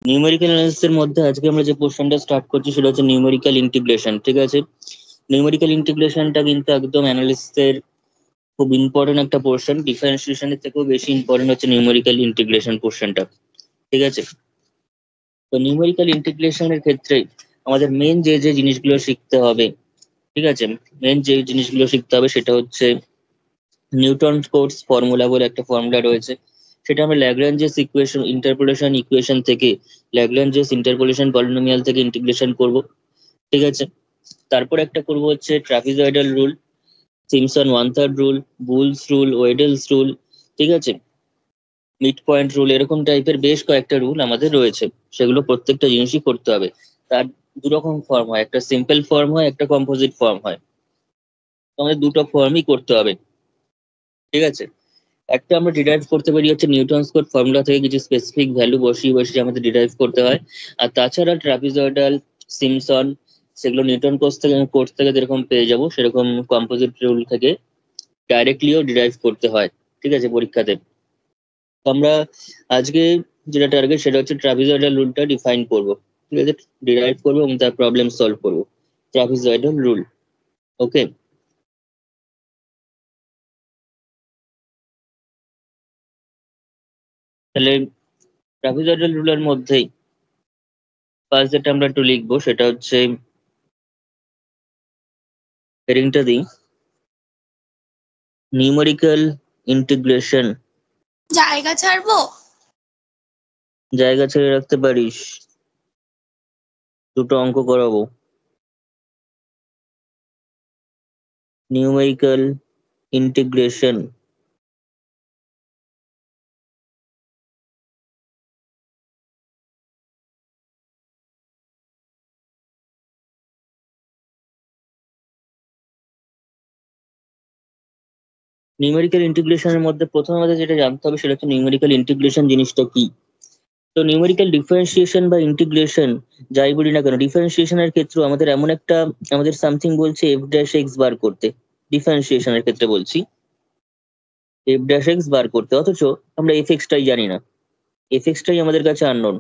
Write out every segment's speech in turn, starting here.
Numerical analysis এর মধ্যে আজকে আমরা যে পোর্শনটা স্টার্ট করছি সেটা হচ্ছে নিউমেরিক্যাল ইন্টিগ্রেশন। ঠিক আছে, নিউমেরিক্যাল ইন্টিগ্রেশনটা কিন্তু একদম অ্যানালিসিসের খুব ইম্পর্টেন্ট একটা পোর্শন। ডিফারেন্সিয়েশনের থেকেও বেশি ইম্পর্টেন্ট হচ্ছে নিউমেরিক্যাল ইন্টিগ্রেশন পোর্শনটা। ঠিক আছে, তো নিউমেরিক্যাল ইন্টিগ্রেশনের ক্ষেত্রে আমাদের মেন যে যে জিনিসগুলো শিখতে হবে, ঠিক আছে, মেন যে জিনিসগুলো শিখতে হবে সেটা হচ্ছে নিউটন কোটস ফর্মুলা বলে একটা ফর্মুলা রয়েছে। সেটা আমরা ল্যাগ্রাঞ্জেস ইকুয়েশন ইন্টারপোলেশন ইকুয়েশন থেকে, ল্যাগ্রাঞ্জেস ইন্টারপোলেশন পলিনোমিয়াল থেকে ইন্টিগ্রেশন করব। ঠিক আছে, তারপর একটা করব হচ্ছে trapezoidal rule, Simpson one third rule, Boole's rule, Weddle's rule. ঠিক আছে, মিড পয়েন্ট রুল, এরকম টাইপের বেশ কয়েকটা রুল আমাদের রয়েছে। সেগুলো প্রত্যেকটা জিনিসই করতে হবে। তার দু রকম ফর্ম হয়, একটা সিম্পল ফর্ম হয়, একটা কম্পোজিট ফর্ম হয়। তো আমাদের দুটো ফর্মই করতে হবে। ঠিক আছে, একটা আমরা ডিরাইভ করতে পারি হচ্ছে নিউটন কোট ফর্মুলা থেকে, কিছু স্পেসিফিক ভ্যালু বসিয়ে বসিয়ে আমাদের ডিরাইভ করতে হয়। আর তাছাড়া ট্রাপিজয়েডাল, সিমসন, সেগুলো নিউটন কোর্স থেকে যেরকম পেয়ে যাব, সেরকম কম্পোজিট রুল থেকে ডাইরেক্টলিও ডিরাইভ করতে হয়। ঠিক আছে, পরীক্ষাতে। তো আমরা আজকে যেটা টার্গেট সেটা হচ্ছে ট্রাপিজয়েডাল রুলটা ডিফাইন করব। ঠিক আছে, ডিরাইভ করবো এবং তার প্রবলেম সলভ করবো। Trapezoidal rule. ওকে, তাহলে ট্রাপিজয়েডাল রুলের মধ্যেই ফার্স্ট যেটা আমরা একটু লিখবো সেটা হচ্ছে, হেডিংটা দিই, নিউমেরিক্যাল ইন্টিগ্রেশন। জায়গা ছাড়বো? জায়গা ছেড়ে রাখতে পারিস, দুটো অঙ্ক করাবো। Numerical integration. নিউমেরিক্যাল ইন্টিগ্রেশনের মধ্যে প্রথমে আমাদের যেটা জানতে হবে সেটা হচ্ছে নিউমেরিক্যাল ইন্টিগ্রেশন জিনিসটা কি। তো নিউমেরিক্যাল ডিফারেন্সিয়েশন বা ইন্টিগ্রেশন যাই বলি না কেন, ডিফারেন্সিয়েশনের ক্ষেত্রে আমাদের এমন একটা, আমাদের সামথিং বলছে এফ ড্যাশ এক্স বার করতে। ডিফারেন্সিয়েশনের ক্ষেত্রে বলছি এফ ড্যাশ এক্স বার করতে, অথচ আমরা এফ এক্সটাই জানি না, এফ এক্সটাই আমাদের কাছে আননোন।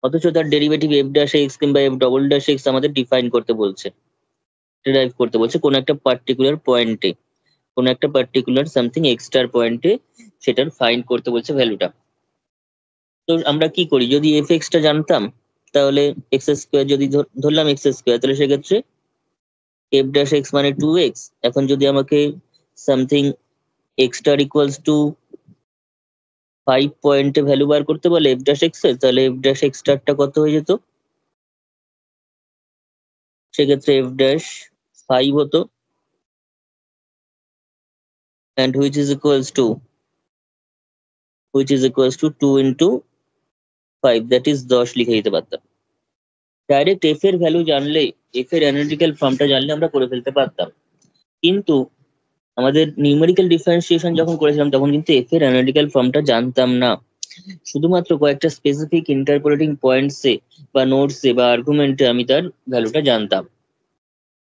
অথচ তার ডেরিভেটিভ এফ ড্যাশ এক্স কিংবা এফ ডবল ড্যাশ এক্স আমাদের ডিফাইন করতে বলছে, ডিরাইভ করতে বলছে কোন একটা পার্টিকুলার পয়েন্টে, কোন একটা পার্টিকুলার সামথিং এক্সট্রার পয়েন্টে সেটার ফাইন্ড করতে বলছে ভ্যালুটা। তো আমরা কি করি, যদি এফ এক্সটা জানতাম তাহলে এক্স স্কোয়ার, যদি ধরলাম এক্স স্কোয়ার, তাহলে সেক্ষেত্রে এফ ড্যাশ এক্স মানে 2x। এখন যদি আমাকে সামথিং এক্সট্রা ইকুয়ালস টু 5 পয়েন্টে ভ্যালু বার করতে বলে এফ ড্যাশ এক্স এর, তাহলে এফ ড্যাশ এক্সট্রাটা কত হয়ে যেত, সেক্ষেত্রে এফ ড্যাশ 5 হতো, and which is equals to 2 into 5, that is 10 লিখে দিতে পারতাম। ডাইরেক্ট এফ এর ভ্যালু জানলে, এফ এর অ্যানালিটিক্যাল ফর্মটা জানলে আমরা করে ফেলতে পারতাম। কিন্তু আমাদের নিউমেরিক্যাল ডিফারেন্সিয়েশন যখন করেছিলাম তখন কিন্তু এফ এর অ্যানালিটিক্যাল ফর্মটা জানতাম না। শুধুমাত্র কয়েকটা স্পেসিফিক ইন্টারপোলেটিং পয়েন্টসে বা নোটসে বা আর্গুমেন্টে আমি তার ভ্যালুটা জানতাম।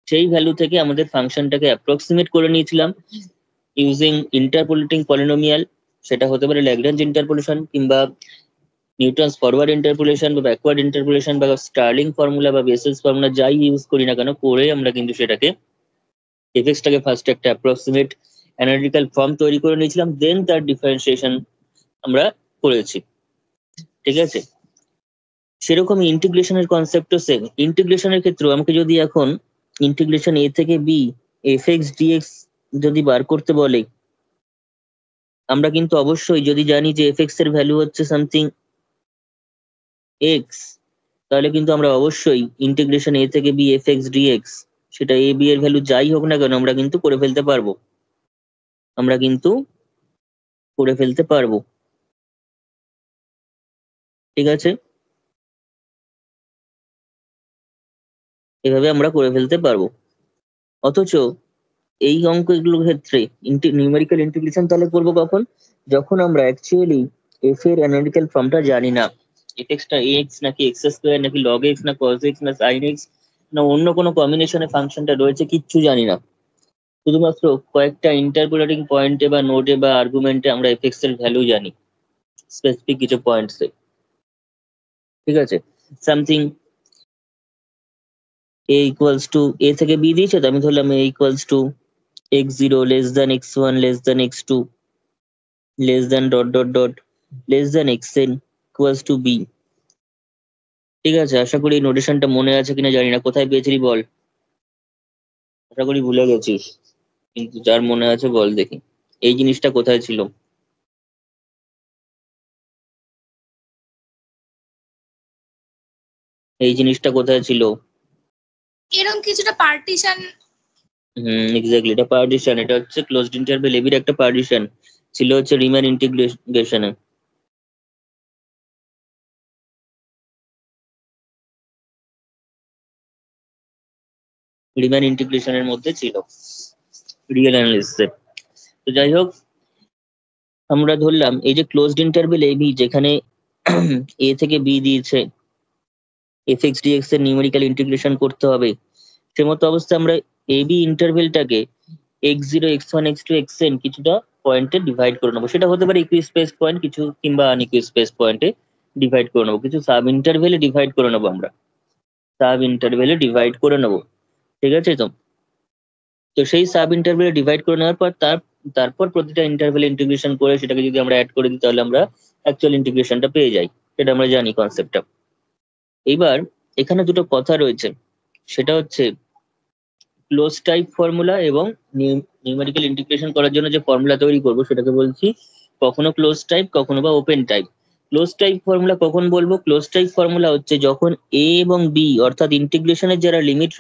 সেই ভ্যালু থেকে আমাদের ফাংশনটাকে অ্যাপ্রক্সিমেট করে নিয়েছিলাম ইউজিং ইন্টারপোলেটিং পলিনোমিয়াল। সেটা হতে পারে ল্যাগ্রাঞ্জ ইন্টারপোলেশন কিংবা নিউটনস ফরওয়ার্ড ইন্টারপোলেশন বা ব্যাকওয়ার্ড ইন্টারপোলেশন বা স্টার্লিং ফর্মুলা বা বেসেলস ফর্মুলা, যাই ইউজ করি না কেন, করে আমরা কিন্তু সেটাকে এফএক্সটাকে ফার্স্ট একটা অ্যাপ্রক্সিমেট অ্যানালিটিক্যাল ফর্ম তৈরি করে নিয়েছিলাম, দেন তার ডিফারেন্সিয়েশন আমরা করেছি। ঠিক আছে, সেরকম ইন্টিগ্রেশনের কনসেপ্টও সেম। ইন্টিগ্রেশনের ক্ষেত্রে আমাকে যদি এখন ইন্টিগ্রেশন এ থেকে বি এফ এক্স ডিএক্স যদি বার করতে বলে, আমরা কিন্তু অবশ্যই যদি জানি যে এফ এক্স এর ভ্যালু হচ্ছে সামথিং এক্স, তাহলে কিন্তু আমরা অবশ্যই ইন্টিগ্রেশন এ থেকে বি এফ এক্স ডিএক্স, সেটা এ বি এর ভ্যালু যাই হোক না কেন, আমরা কিন্তু করে ফেলতে পারবো, আমরা কিন্তু করে ফেলতে পারবো। ঠিক আছে, এভাবে আমরা করে ফেলতে পারবো। অথচ এই অঙ্কগুলোর ক্ষেত্রে নিউমেরিক্যাল ইন্টিগ্রেশন তাহলে করবো কখন, যখন আমরা অ্যাকচুয়ালি এফ এর অ্যানালিটিক্যাল ফর্মটা জানি না। এফ এক্সটা এক্স নাকি এক্স স্কোয়ার নাকি লগ এক্স না কস এক্স না সাইন এক্স না অন্য কোনো কম্বিনেশনে ফাংশনটা রয়েছে, কিচ্ছু জানি না। শুধুমাত্র কয়েকটা ইন্টারপোলেটিং পয়েন্টে বা নোটে বা আর্গুমেন্টে আমরা এফএক্স এর ভ্যালু জানি, স্পেসিফিক কিছু পয়েন্টসে। ঠিক আছে, something a equals to, a থেকে বি দিয়েছে, তো আমি ধরলাম a equals to x0 less than x1 less than x2 less than dot dot dot less than xn equals to b। ঠিক আছে, আশা করি এই নোটেশনটা মনে আছে কিনা জানি না, কোথায় পেয়েছিলি বল। আশা করি ভুলে গেছিস, কিন্তু যার মনে আছে বল দেখি এই জিনিসটা কোথায় ছিল। এই জিনিসটা কোথায় ছিল? এরকম কিছুটা পার্টিশন। এক্স্যাক্টলি, এটা পার্টিশন, এটা হচ্ছে ক্লোজড ইন্টারভেল এবির একটা পার্টিশন ছিল, হচ্ছে রিমান ইন্টিগ্রেশনে। রিমান ইন্টিগ্রেশনের মধ্যে ছিল রিয়েল অ্যানালিসিসে। তো যাই হোক, আমরা ধরলাম এই যে ক্লোজড ইন্টারভেল এবি, যেখানে এ থেকে বি দিয়েছে, এফ এক্স ডিএক্স এর নিউমেরিক্যাল ইন্টিগ্রেশন করতে হবে, সে মতো অবস্থায় আমরা AB ইন্টারভেলটাকে x0 x1 x2 xn কিছুটা পয়েন্টে ডিভাইড করে নেবো। সেটা হতে পারে ইকুইস্পেস পয়েন্ট কিছু, কিংবা আনইকুইস্পেস পয়েন্টে ডিভাইড করে নেবো, কিছু সাব ইন্টারভেলে ডিভাইড করে নেবো আমরা, সাব ইন্টারভেলে ডিভাইড করে নেবো। ঠিক আছে, তো তো সেই সাব ইন্টারভেলে ডিভাইড করে নেওয়ার পর তারপর প্রতিটা ইন্টারভেল ইন্টিগ্রেশন করে সেটাকে যদি আমরা অ্যাড করে দিই, তাহলে আমরা অ্যাকচুয়াল ইন্টিগ্রেশনটা পেয়ে যাই। সেটা আমরা জানি কনসেপ্টটা। এইবার এখানে দুটো কথা রয়েছে, সেটা হচ্ছে ক্লোজ টাইপ ফর্মুলা এবং নিউমেরিক্যাল ইন্টিগ্রেশন করার জন্য যে ফর্মুলা তৈরি করব সেটাকে বলছি কখনো ক্লোজ টাইপ, কখনো বা open type. Close type formula কখন বলবো? ক্লোজ টাইপ ফর্মুলা হচ্ছে যখন এ এবং বি অর্থাৎ ইন্টিগ্রেশনের যারা লিমিট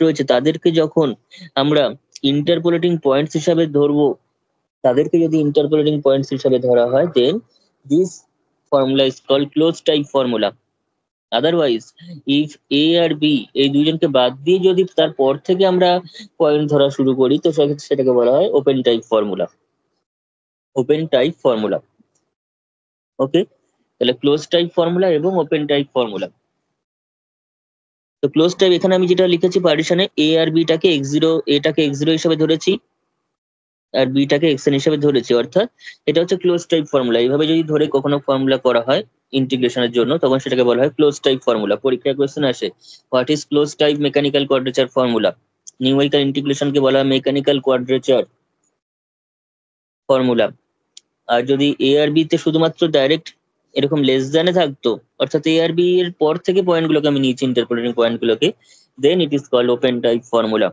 রয়েছে, তাদেরকে যখন আমরা ইন্টারপোলেটিং পয়েন্টস হিসাবে ধরবো, তাদেরকে যদি ইন্টারপোলেটিং পয়েন্টস হিসাবে ধরা হয়, then this formula is called close type formula. Otherwise if a আর বি এই দুইজনকে বাদ দিয়ে যদি তারপর থেকে আমরা পয়েন্ট ধরা শুরু করি, তো সেক্ষেত্রে সেটাকে বলা হয় open type formula. Open type formula. Okay, তাহলে ক্লোজ টাইপ ফর্মুলা এবং ওপেন টাইপ ফর্মুলা। তো ক্লোজ টাইপ, এখানে আমি যেটা লিখেছি পার্টিশনে, এ আর বিটাকে x0, এটাকে x0 হিসেবে ধরেছি আর বিটাকে xn হিসেবে ধরেছি, অর্থাৎ এটা হচ্ছে ক্লোজ টাইপ ফর্মুলা। এইভাবে যদি ধরে কখনো ফর্মুলা করা হয় ইন্টিগ্রেশনের জন্য, তখন সেটাকে বলা হয় ক্লোজ টাইপ ফর্মুলা। পরীক্ষায় কোশ্চেন আসে, what is close type mechanical quadrature formula. Numerical ইন্টিগ্রেশনকে বলা হয় মেকানিক্যাল কোয়াড্রেচার ফর্মুলা। আর যদি এ আর বি তে শুধুমাত্র ডাইরেক্ট এরকম লেস দ্যানে থাকতো, অর্থাৎ এ আর বি এর পর থেকে পয়েন্টগুলোকে আমি নিয়েছি, ইন্টারপোলেটিং পয়েন্টগুলোকে, then it is called open type formula.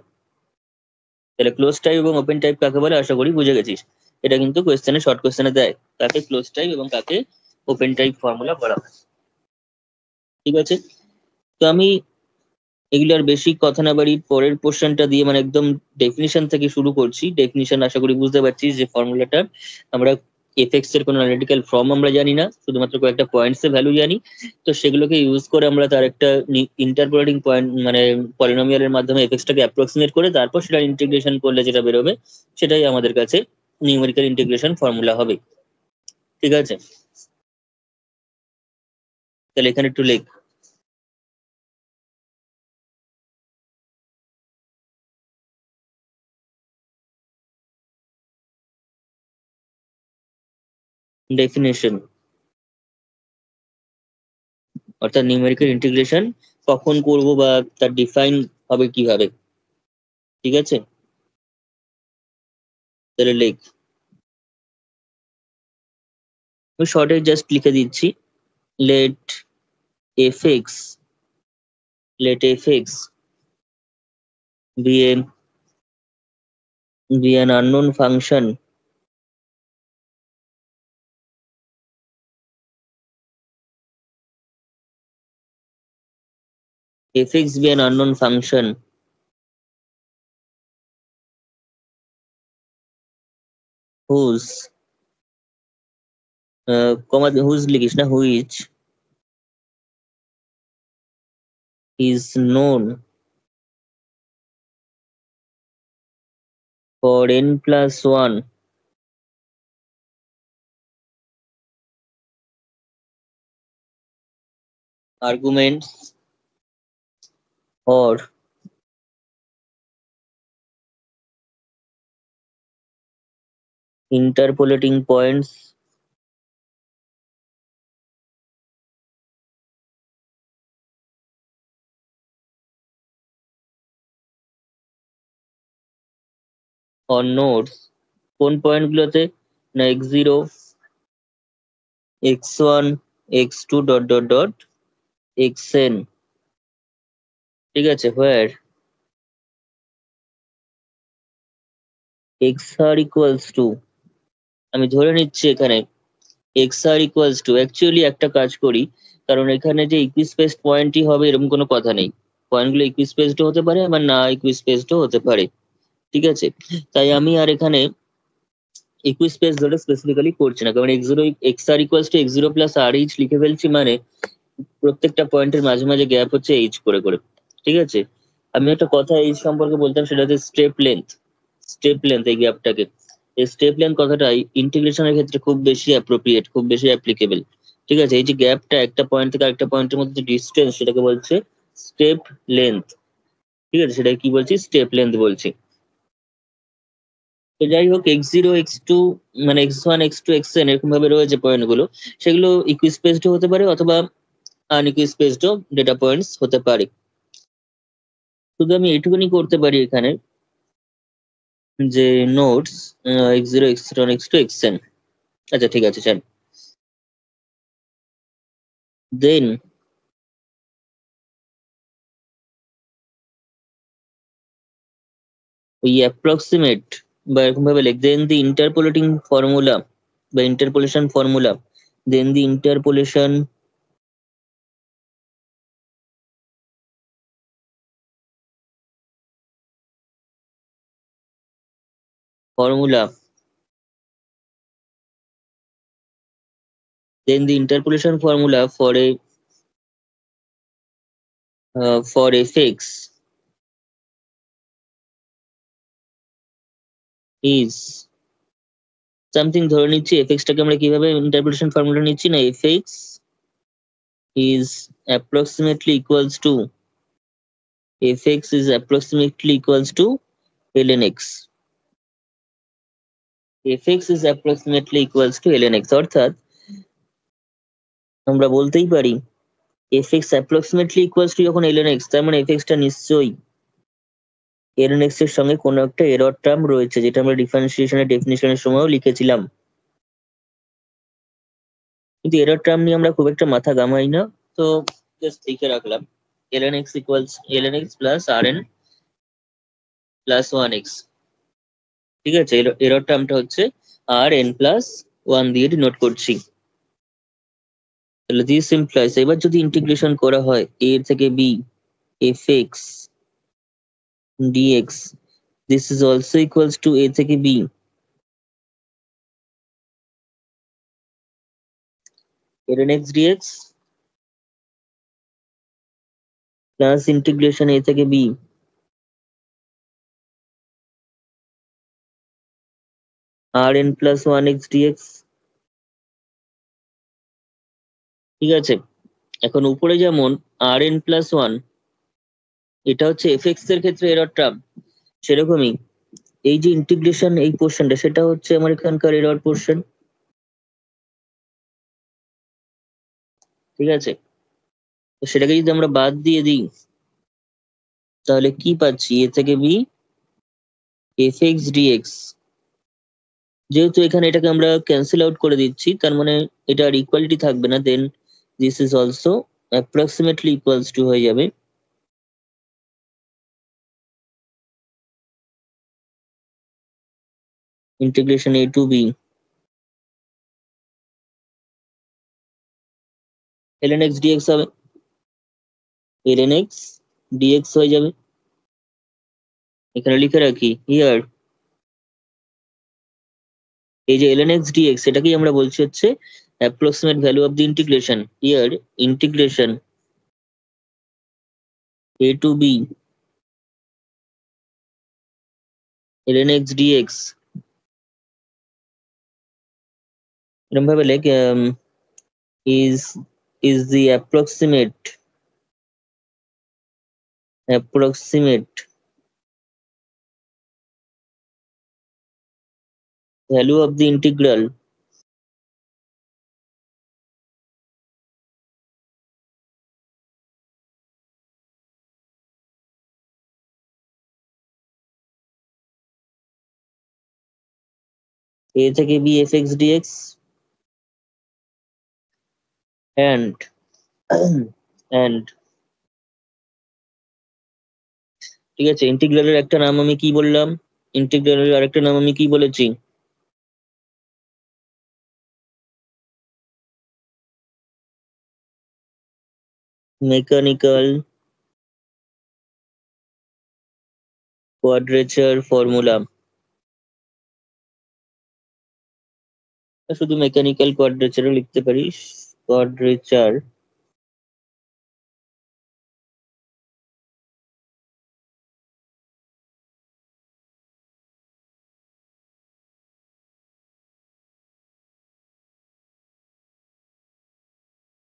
তাহলে ক্লোজ টাইপ এবং ওপেন টাইপ কাকে বলে আশা করি বুঝে গেছিস। এটা কিন্তু কোয়েশ্চেনে, শর্ট কোয়েশ্চেনে দেয় কাকে ক্লোজ টাইপ এবং কাকে ওপেন টাইপ ফর্মুলা বলা হয়। ঠিক আছে, তো আমি এগুলো আর বেশি কথা না বাড়ি পরের পোর্শনটা দিয়ে, মানে একদম ডেফিনিশন থেকে শুরু করছি। ডেফিনিশন আশা করি বুঝতে পারছিস যে ফর্মুলাটার আমরা এফএক্স এর কোনো অ্যানালিটিক্যাল ফর্ম আমরা জানি না, শুধুমাত্র কয়েকটা পয়েন্টস এর ভ্যালু জানি। তো সেগুলোকে ইউজ করে আমরা তার একটা ইন্টারপোলেটিং পয়েন্ট, মানে পলিনোমিয়ালের মাধ্যমে এফএক্সটাকে অ্যাপ্রক্সিমেট করে তারপর সেটা ইন্টিগ্রেশন করলে যেটা বেরোবে, সেটাই আমাদের কাছে নিউমেরিক্যাল ইন্টিগ্রেশন ফর্মুলা হবে। ঠিক আছে, তাহলে এখানে একটু লেখ ডেফিনেশন, অর্থাৎ নিউমেরিক্যাল ইন্টিগ্রেশন কখন করব বা তার ডিফাইন হবে কিভাবে। ঠিক আছে, তাহলে লেখ, আমি শর্টে জাস্ট লিখে দিচ্ছি। Let f x, let f x be an unknown function fx be an unknown function whose comma whose লিখিস না, which is known for n+1 arguments or interpolating points or nodes কোন পয়েন্ট গুলোতে না x0 x1 x2 dot dot dot xn, ঠিক আছে, where xr equals to, আমি ধরে নিচ্ছি এখানে xr equals to, অ্যাকচুয়ালি একটা কাজ করি, কারণ এখানে যে ইকুইস্পেসড পয়েন্টই হবে এরকম কোনো কথা নেই, পয়েন্টগুলো ইকুইস্পেসড হতে পারে আবার না ইকুইস্পেসড হতে পারে, ঠিক আছে। তাই আমি আর এখানে ইকুইস্পেস ধরে স্পেসিফিক্যালি করছি না, কারণ xr equals to x0 plus rh লিখে ফেলছি, মানে প্রত্যেকটা পয়েন্টের মাঝে মাঝে গ্যাপ হচ্ছে h করে করে, ঠিক আছে। আমি একটা কথা এই সম্পর্কে বলতাম, সেটা হচ্ছে স্টেপ লেন্থ এই গ্যাপটাকে, এই স্টেপ লেন্থ কথাটা ইন্টিগ্রেশনের ক্ষেত্রে খুব বেশি অ্যাপ্রোপ্রিয়েট, খুব বেশি অ্যাপ্লিকেবল, ঠিক আছে। এই যে গ্যাপটা একটা পয়েন্ট থেকে আরেকটা পয়েন্টের মধ্যে যে ডিস্টেন্স, সেটাকে বলছে স্টেপ লেন্থ, ঠিক আছে, সেটাকে কি বলছি, স্টেপ লেন্থ বলছি। তো যাই হোক, x0 x2 মানে x1 x2 xn এরকম ভাবে রয়েছে পয়েন্ট গুলো, সেগুলো ইকুইস্পেসড হতে পারে অথবা আনইকুইস্পেসড ডেটা পয়েন্টস হতে পারে। শুধু আমি এইটুকুনি করতে পারি এখানে, যে notes x0 x1 x2 xn, আচ্ছা ঠিক আছে চল। দেন ওই অ্যাপ্রক্সিমেট বা এরকম ভাবে লিখ, দেন দি ইন্টারপোলেটিং ফর্মুলা বা interpolation formula, then the interpolation formula, then the interpolation formula for fx is something, ধরে নিচ্ছি fx টাকে আমরা কিভাবে ইন্টারপোলেশন ফর্মুলা নিচ্ছি, না fx is approximately equals to ln x, fx is approximately equals to ln x, অর্থাৎ আমরা বলতেই পারি fx approximately equals to যখন ln x, তার মানে fx টা নিশ্চয়ই ln x এর সঙ্গে কোনো একটা এরর টার্ম রয়েছে, যেটা আমরা ডিফারেন্সিয়েশনের ডেফিনিশনের সময়ও লিখেছিলাম। কিন্তু এরর টার্ম নিয়ে আমরা খুব একটা মাথা ঘামাই না, তো জাস্ট লিখে রাখলাম ln x equals ln x plus rn plus 1x, ঠিক আছে। এরর টার্মটা হচ্ছে rn plus 1 দিয়ে ডিনোট করছি। তাহলে দিস ইমপ্লাইজ, এবার যদি ইন্টিগ্রেশন করা হয় a থেকে b fx dx, this is also equals to a থেকে b ln x dx plus integration a থেকে b rn plus 1x dx, ঠিক আছে। এখন উপরে যেমন rn plus 1, এটা হচ্ছে fx এর ক্ষেত্রে এরর টার্ম, সেরকমই এই যে ইন্টিগ্রেশন এই পোর্শনটা, সেটা হচ্ছে আমার এখানকার এরর পোর্শন, ঠিক আছে। তো সেটাকে যদি আমরা বাদ দিয়ে দিই, তাহলে কি পাচ্ছি, a থেকে b fx dx, যেহেতু এখানে এটাকে আমরা ক্যান্সেল আউট করে দিচ্ছি, তার মানে এটা আর ইকুয়ালিটি থাকবে না, then this is also approximately equals to হয়ে যাবে integration a two b ln x dx হবে, ln x dx হয়ে যাবে। এখানে লিখে রাখি হিয়ার, এই যে ln x dx, সেটাকেই আমরা বলছি হচ্ছে approximate value of the integration, here integration a two b ln x dx, এরকম ভাবে লেখ, is the approximate value of the integral a থেকে b fx dx and and ঠিক আছে, ইন্টিগ্রালের একটা নাম আমি কি বললাম, ইন্টিগ্রালের আরেকটা নাম আমি কি বলেছি? Mechanical quadrature formula. শুধু মেকানিক্যাল কোয়াড্রেচারও লিখতে পারিস, quadrature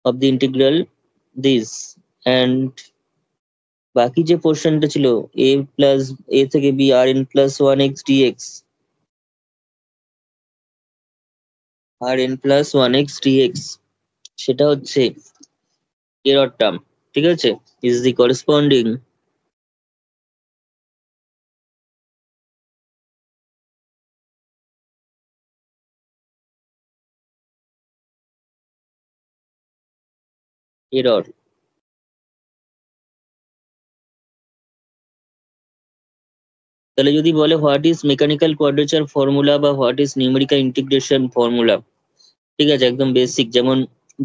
of the integral this and বাকি যে পোর্শনটা ছিল a প্লাস a থেকে b R n plus one x dx, R n plus one x dx, সেটা হচ্ছে এরর টার্ম। ঠিক আছে, ইজ দি করেসপন্ডিং এরর। তাহলে যদি বলে what is mechanical quadrature formula বা what is numerical integration formula, ঠিক আছে, একদম বেসিক, যেমন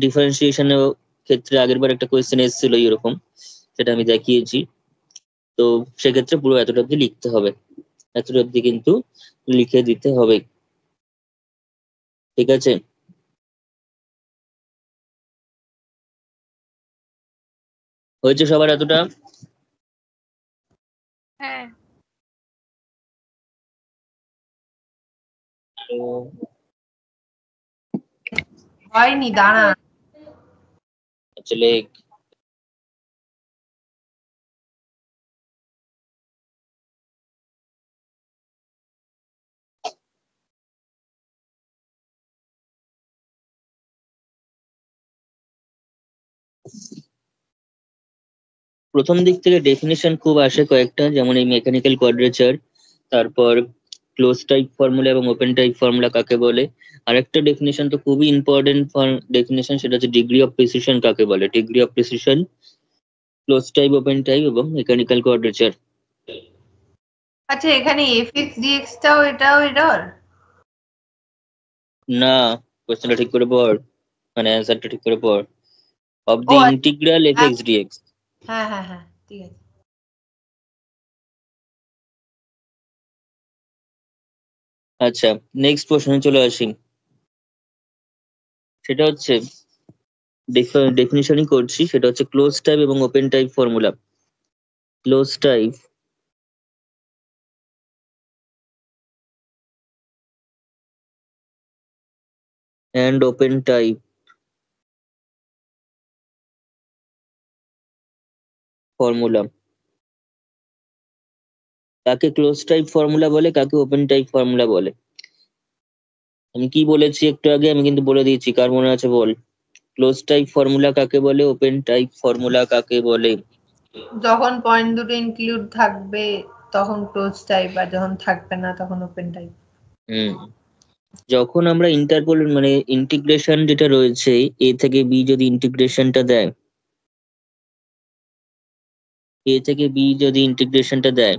ডিফারেন্সিয়েশনের ক্ষেত্রে আগেরবার একটা কোয়েশ্চেন এসেছিল এরকম, সেটা আমি দেখিয়েছি। তো সেক্ষেত্রে পুরো এতটা অব্দি লিখতে হবে, এতটা অব্দি কিন্তু লিখে দিতে হবে। ঠিক আছে, হয়েছে সবার এতটা? হ্যাঁ। তো হয়নি, দাঁড়া। আচ্ছা, লেখ। প্রথম দিক থেকে ডেফিনিশন খুব আসে কয়েকটা, যেমন এই মেকানিক্যাল কোয়াড্রেচার, তারপর ক্লোজ টাইপ ফর্মুলা এবং ওপেন টাইপ ফর্মুলা কাকে বলে। আরেকটা ডেফিনিশন তো খুবই ইম্পর্টেন্ট ডেফিনিশন, সেটা হচ্ছে ডিগ্রি অফ প্রিসিশন কাকে বলে। Degree of precision, close type, open type এবং মেকানিক্যাল কোয়াড্রেচার। আচ্ছা, এখানে এফএক্স ডিএক্স টাও এটাও এরর? না, কোশ্চেনটা ঠিক করে পড়, মানে অ্যান্সারটা ঠিক করে পড়। অফ ও দি আচ্ছা, ইন্টিগ্রাল এফ এক্স ডিএক্স। হ্যাঁ হ্যাঁ হ্যাঁ, ঠিক আছে। আচ্ছা, নেক্সট প্রশ্নে চলে আসি। সেটা হচ্ছে ডেফিনিশনই করছি, সেটা হচ্ছে ক্লোজ টাইপ এবং open type formula. Close type and open type formula. কাকে ক্লোজ টাইপ ফর্মুলা বলে, কাকে ওপেন টাইপ ফর্মুলা বলে? আমি কি বলেছি একটু আগে, আমি কিন্তু বলে দিয়েছি, কার মনে আছে বল। ক্লোজ টাইপ ফর্মুলা কাকে বলে, ওপেন টাইপ ফর্মুলা কাকে বলে? যখন পয়েন্ট দুটো ইনক্লুড থাকবে তখন ক্লোজ টাইপ, আর যখন থাকবে না তখন ওপেন টাইপ। হুম, যখন আমরা ইন্টারপোল মানে ইন্টিগ্রেশন যেটা রয়েছে, এ থেকে বি যদি ইন্টিগ্রেশনটা দেয়, এ থেকে বি যদি ইন্টিগ্রেশনটা দেয়,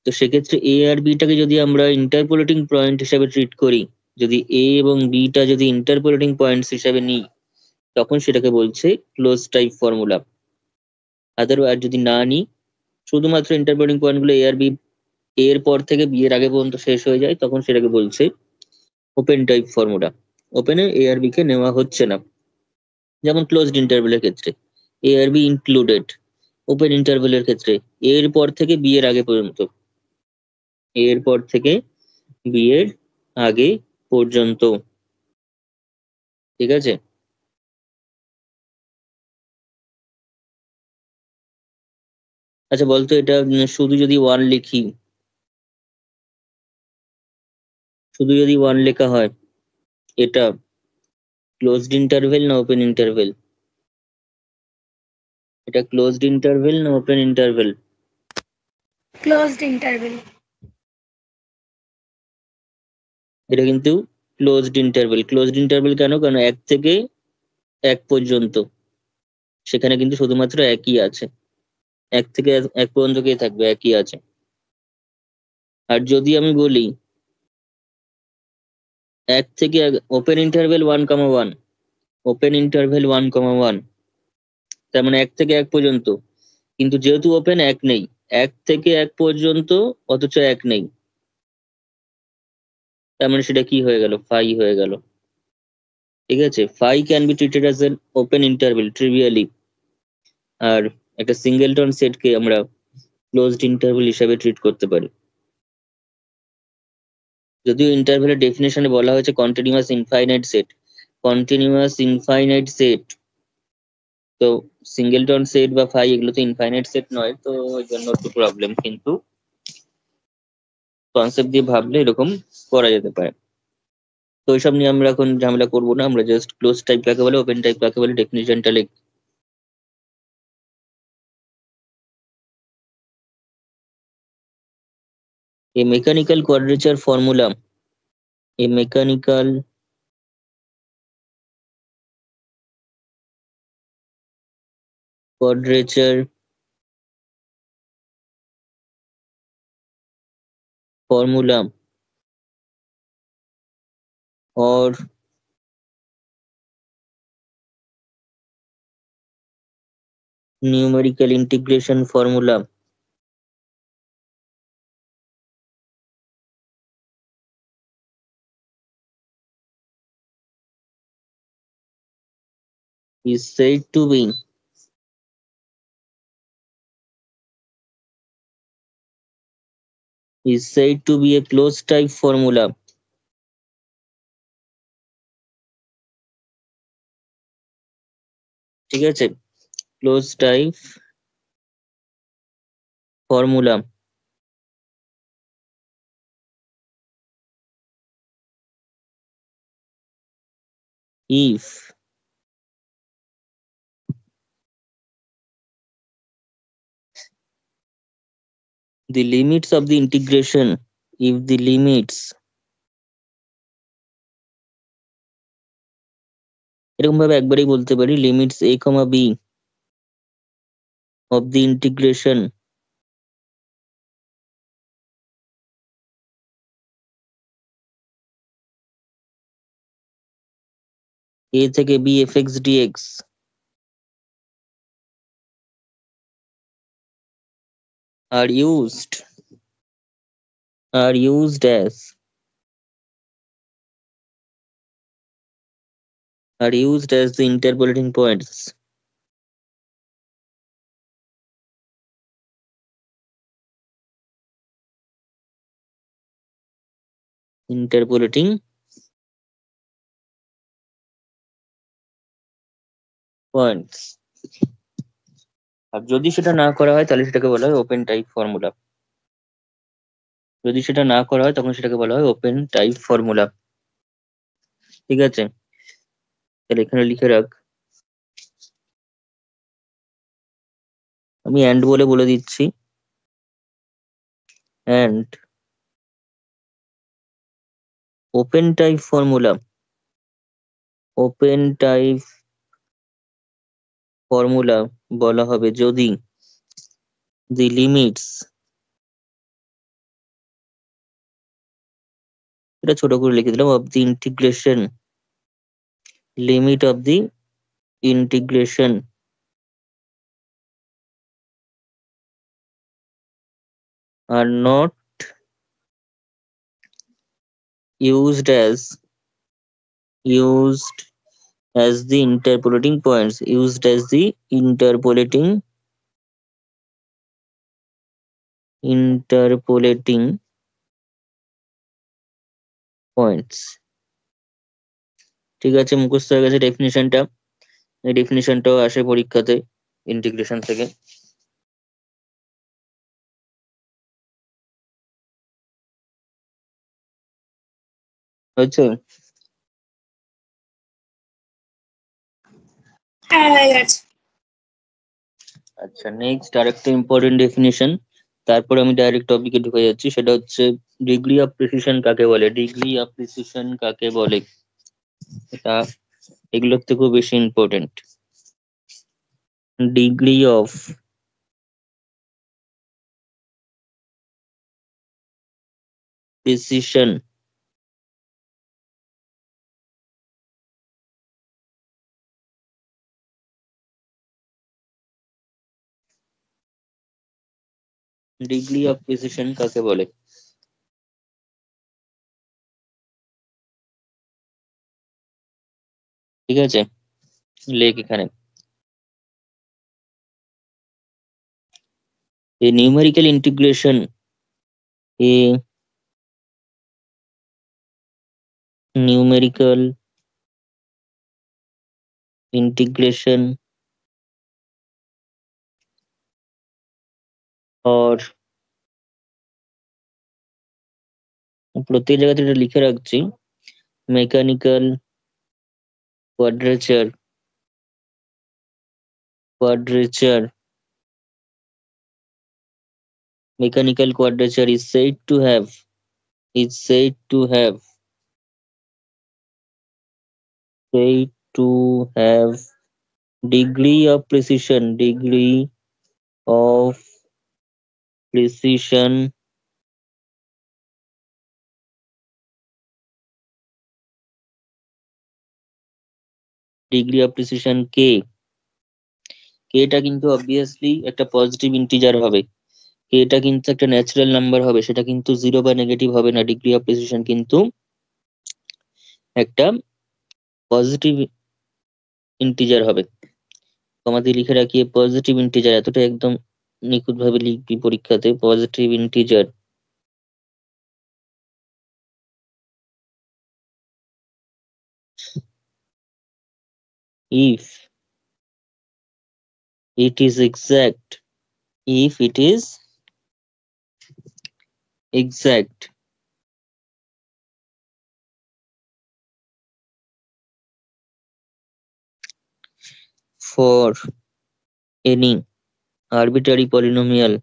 তো সেক্ষেত্রে এ আর বিটাকে যদি আমরা ইন্টারপোলেটিং পয়েন্ট হিসেবে ট্রিট করি, যদি এ এবং বিটা যদি ইন্টারপোলেটিং পয়েন্টস হিসেবে নিই, তখন সেটাকে বলছে ক্লোজ টাইপ ফর্মুলা। আদারওয়াইজ যদি না নিই, শুধুমাত্র ইন্টারপোলেটিং পয়েন্টগুলো এ আর বি, এর পর থেকে বি এর আগে পর্যন্ত শেষ হয়ে যায়, তখন সেটাকে বলছে ওপেন টাইপ ফর্মুলা। ওপেনে এ আর বি কে নেওয়া হচ্ছে না, যেমন ক্লোজড ইন্টারভেলের ক্ষেত্রে এ আর বি ইনক্লুডেড। ওপেন ইন্টারভেলের ক্ষেত্রে এর পর থেকে বি এর আগে পর্যন্ত, এর পর থেকে বি এর আগে পর্যন্ত। ঠিক আছে, আচ্ছা বলতো এটা শুধু যদি ওয়ান লিখি, শুধু যদি ওয়ান লেখা হয়, এটা ক্লোজড ইন্টারভেল না ওপেন ইন্টারভেল? এটা ক্লোজড ইন্টারভেল না ওপেন ইন্টারভেল? Closed interval. এটা কিন্তু ক্লোজড ইন্টারভেল। ক্লোজড ইন্টারভেল কেন? কারণ 1 থেকে 1 পর্যন্ত, সেখানে কিন্তু শুধুমাত্র একই আছে। 1 থেকে 1 পর্যন্ত কে থাকবে? একই আছে। আর যদি আমি বলি 1 থেকে ওপেন ইন্টারভেল 1,1, ওপেন ইন্টারভেল 1,1, তার মানে 1 থেকে 1 পর্যন্ত, কিন্তু যেহেতু ওপেন 1 নেই, 1 থেকে 1 পর্যন্ত অথচ 1 নেই, তার মানে সেটা কি হয়ে গেল? ফাই হয়ে গেল। ঠিক আছে, phi can be treated as an open interval trivially, আর একটা সিঙ্গেলটন সেটকে আমরা ক্লোজড ইন্টারভেল হিসাবে ট্রিট করতে পারি। যদিও ইন্টারভেলের ডেফিনেশনে বলা হয়েছে continuous infinite set, continuous infinite set, তো সিঙ্গেলটন সেট বা ফাই এগুলো তো ইনফাইনাইট সেট নয়, তো ওই জন্য একটু প্রবলেম, কিন্তু কনসেপ্ট দিয়ে ভাবলে এরকম করা যেতে পারে। তো ওইসব নিয়ে আমরা এখন ঝামেলা করবো না, আমরা জাস্ট ক্লোজ টাইপ কাকে বলে, ওপেন টাইপ কাকে বলে, ডেফিনিশনটা লিখ। A mechanical quadrature formula, a mechanical quadrature formula or numerical integration formula is said to be a closed type formula. ঠিক আছে, closed type formula if the limits of the integration, if the limits, এরকম ভাবে একবারই বলতে পারি, limits a, b of the integration a থেকে b fx dx are used as the interpolating points. Interpolating points. আর যদি সেটা না করা হয় তাহলে সেটাকে বলা হয় ওপেন টাইপ ফর্মুলা। যদি সেটা না করা হয় তখন সেটাকে বলা হয় ওপেন টাইপ ফর্মুলা। ঠিক আছে, তাহলে এখানে লিখে রাখ, আমি অ্যান্ড বলে দিচ্ছি, and open type formula, open type formula বলা হবে যদি the limits, এটা ছোট করে লিখে দিলাম, of the integration, limit of the integration are not used as the interpolating points, used as the interpolating points. ঠিক আছে, মুখস্থ হয়ে গেছে ডেফিনিশনটা। এই ডেফিনিশনটাও আসে পরীক্ষাতে ইন্টিগ্রেশন থেকে। হয়েছে? হ্যাঁ হয়ে গেছে। আচ্ছা, নেক্সট আরেকটা ইম্পর্টেন্ট ডেফিনিশন, তারপর আমি ডাইরেক্ট টপিকে ঢুকে যাচ্ছি, সেটা হচ্ছে ডিগ্রি অফ প্রিসিশন কাকে বলে। ডিগ্রি অফ প্রিসিশন কাকে বলে, এটা এগুলোর থেকেও বেশি important. Degree of precision degree of precision কাকে বলে? ঠিক আছে, লেখ এখানে, a numerical integration, a numerical integration or প্রত্যেক জায়গাতে এটা লিখে রাখছি, mechanical quadrature quadrature mechanical quadrature is said to have is said to have said to have degree of precision degree of precision কে, এটা কিন্তু অবভিয়াসলি একটা পজিটিভ ইন্টিজার হবে, এটা কিন্তু একটা ন্যাচারাল নাম্বার হবে, সেটা কিন্তু জিরো বা নেগেটিভ হবে না। ডিগ্রি অফ প্রিসিশন কিন্তু একটা পজিটিভ ইন্টিজার হবে। আমাদের লিখে রাখি পজিটিভ ইন্টিজার, এতটা একদম নিখুঁত ভাবে লিখবি পরীক্ষাতে, positive integer if it is exact, if it is exact for any arbitrary polynomial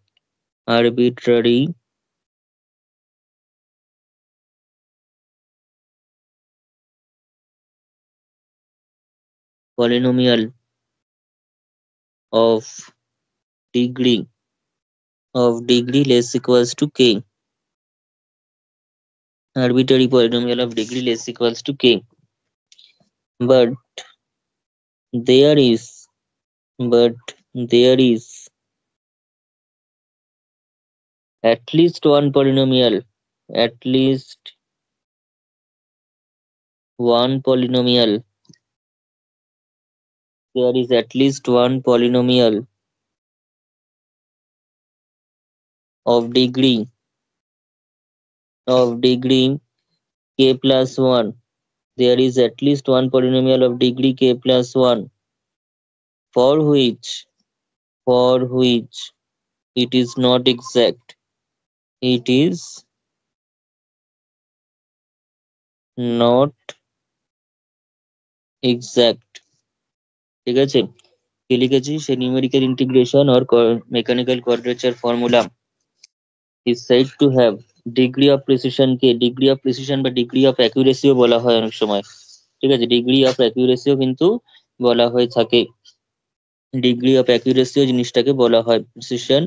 of degree less equals to k, arbitrary polynomial of degree less equals to k, but there is but there is at least one polynomial at least one polynomial there is at least one polynomial of degree k plus 1, there is at least one polynomial of degree k plus 1 for which it is not exact, it is not exact। ঠিক আছে, কি লিখেছি, সে numerical integration or mechanical quadrature formula is said to have degree of precision কে, degree of precision বা degree of অ্যাকুরেসিও বলা হয় অনেক সময়। ঠিক আছে, ডিগ্রি অফ অ্যাকুরেসিও কিন্তু বলা হয়ে থাকে, ডিগ্রি অফ অ্যাকুরেসিও জিনিসটাকে বলা হয় প্রিসিশন।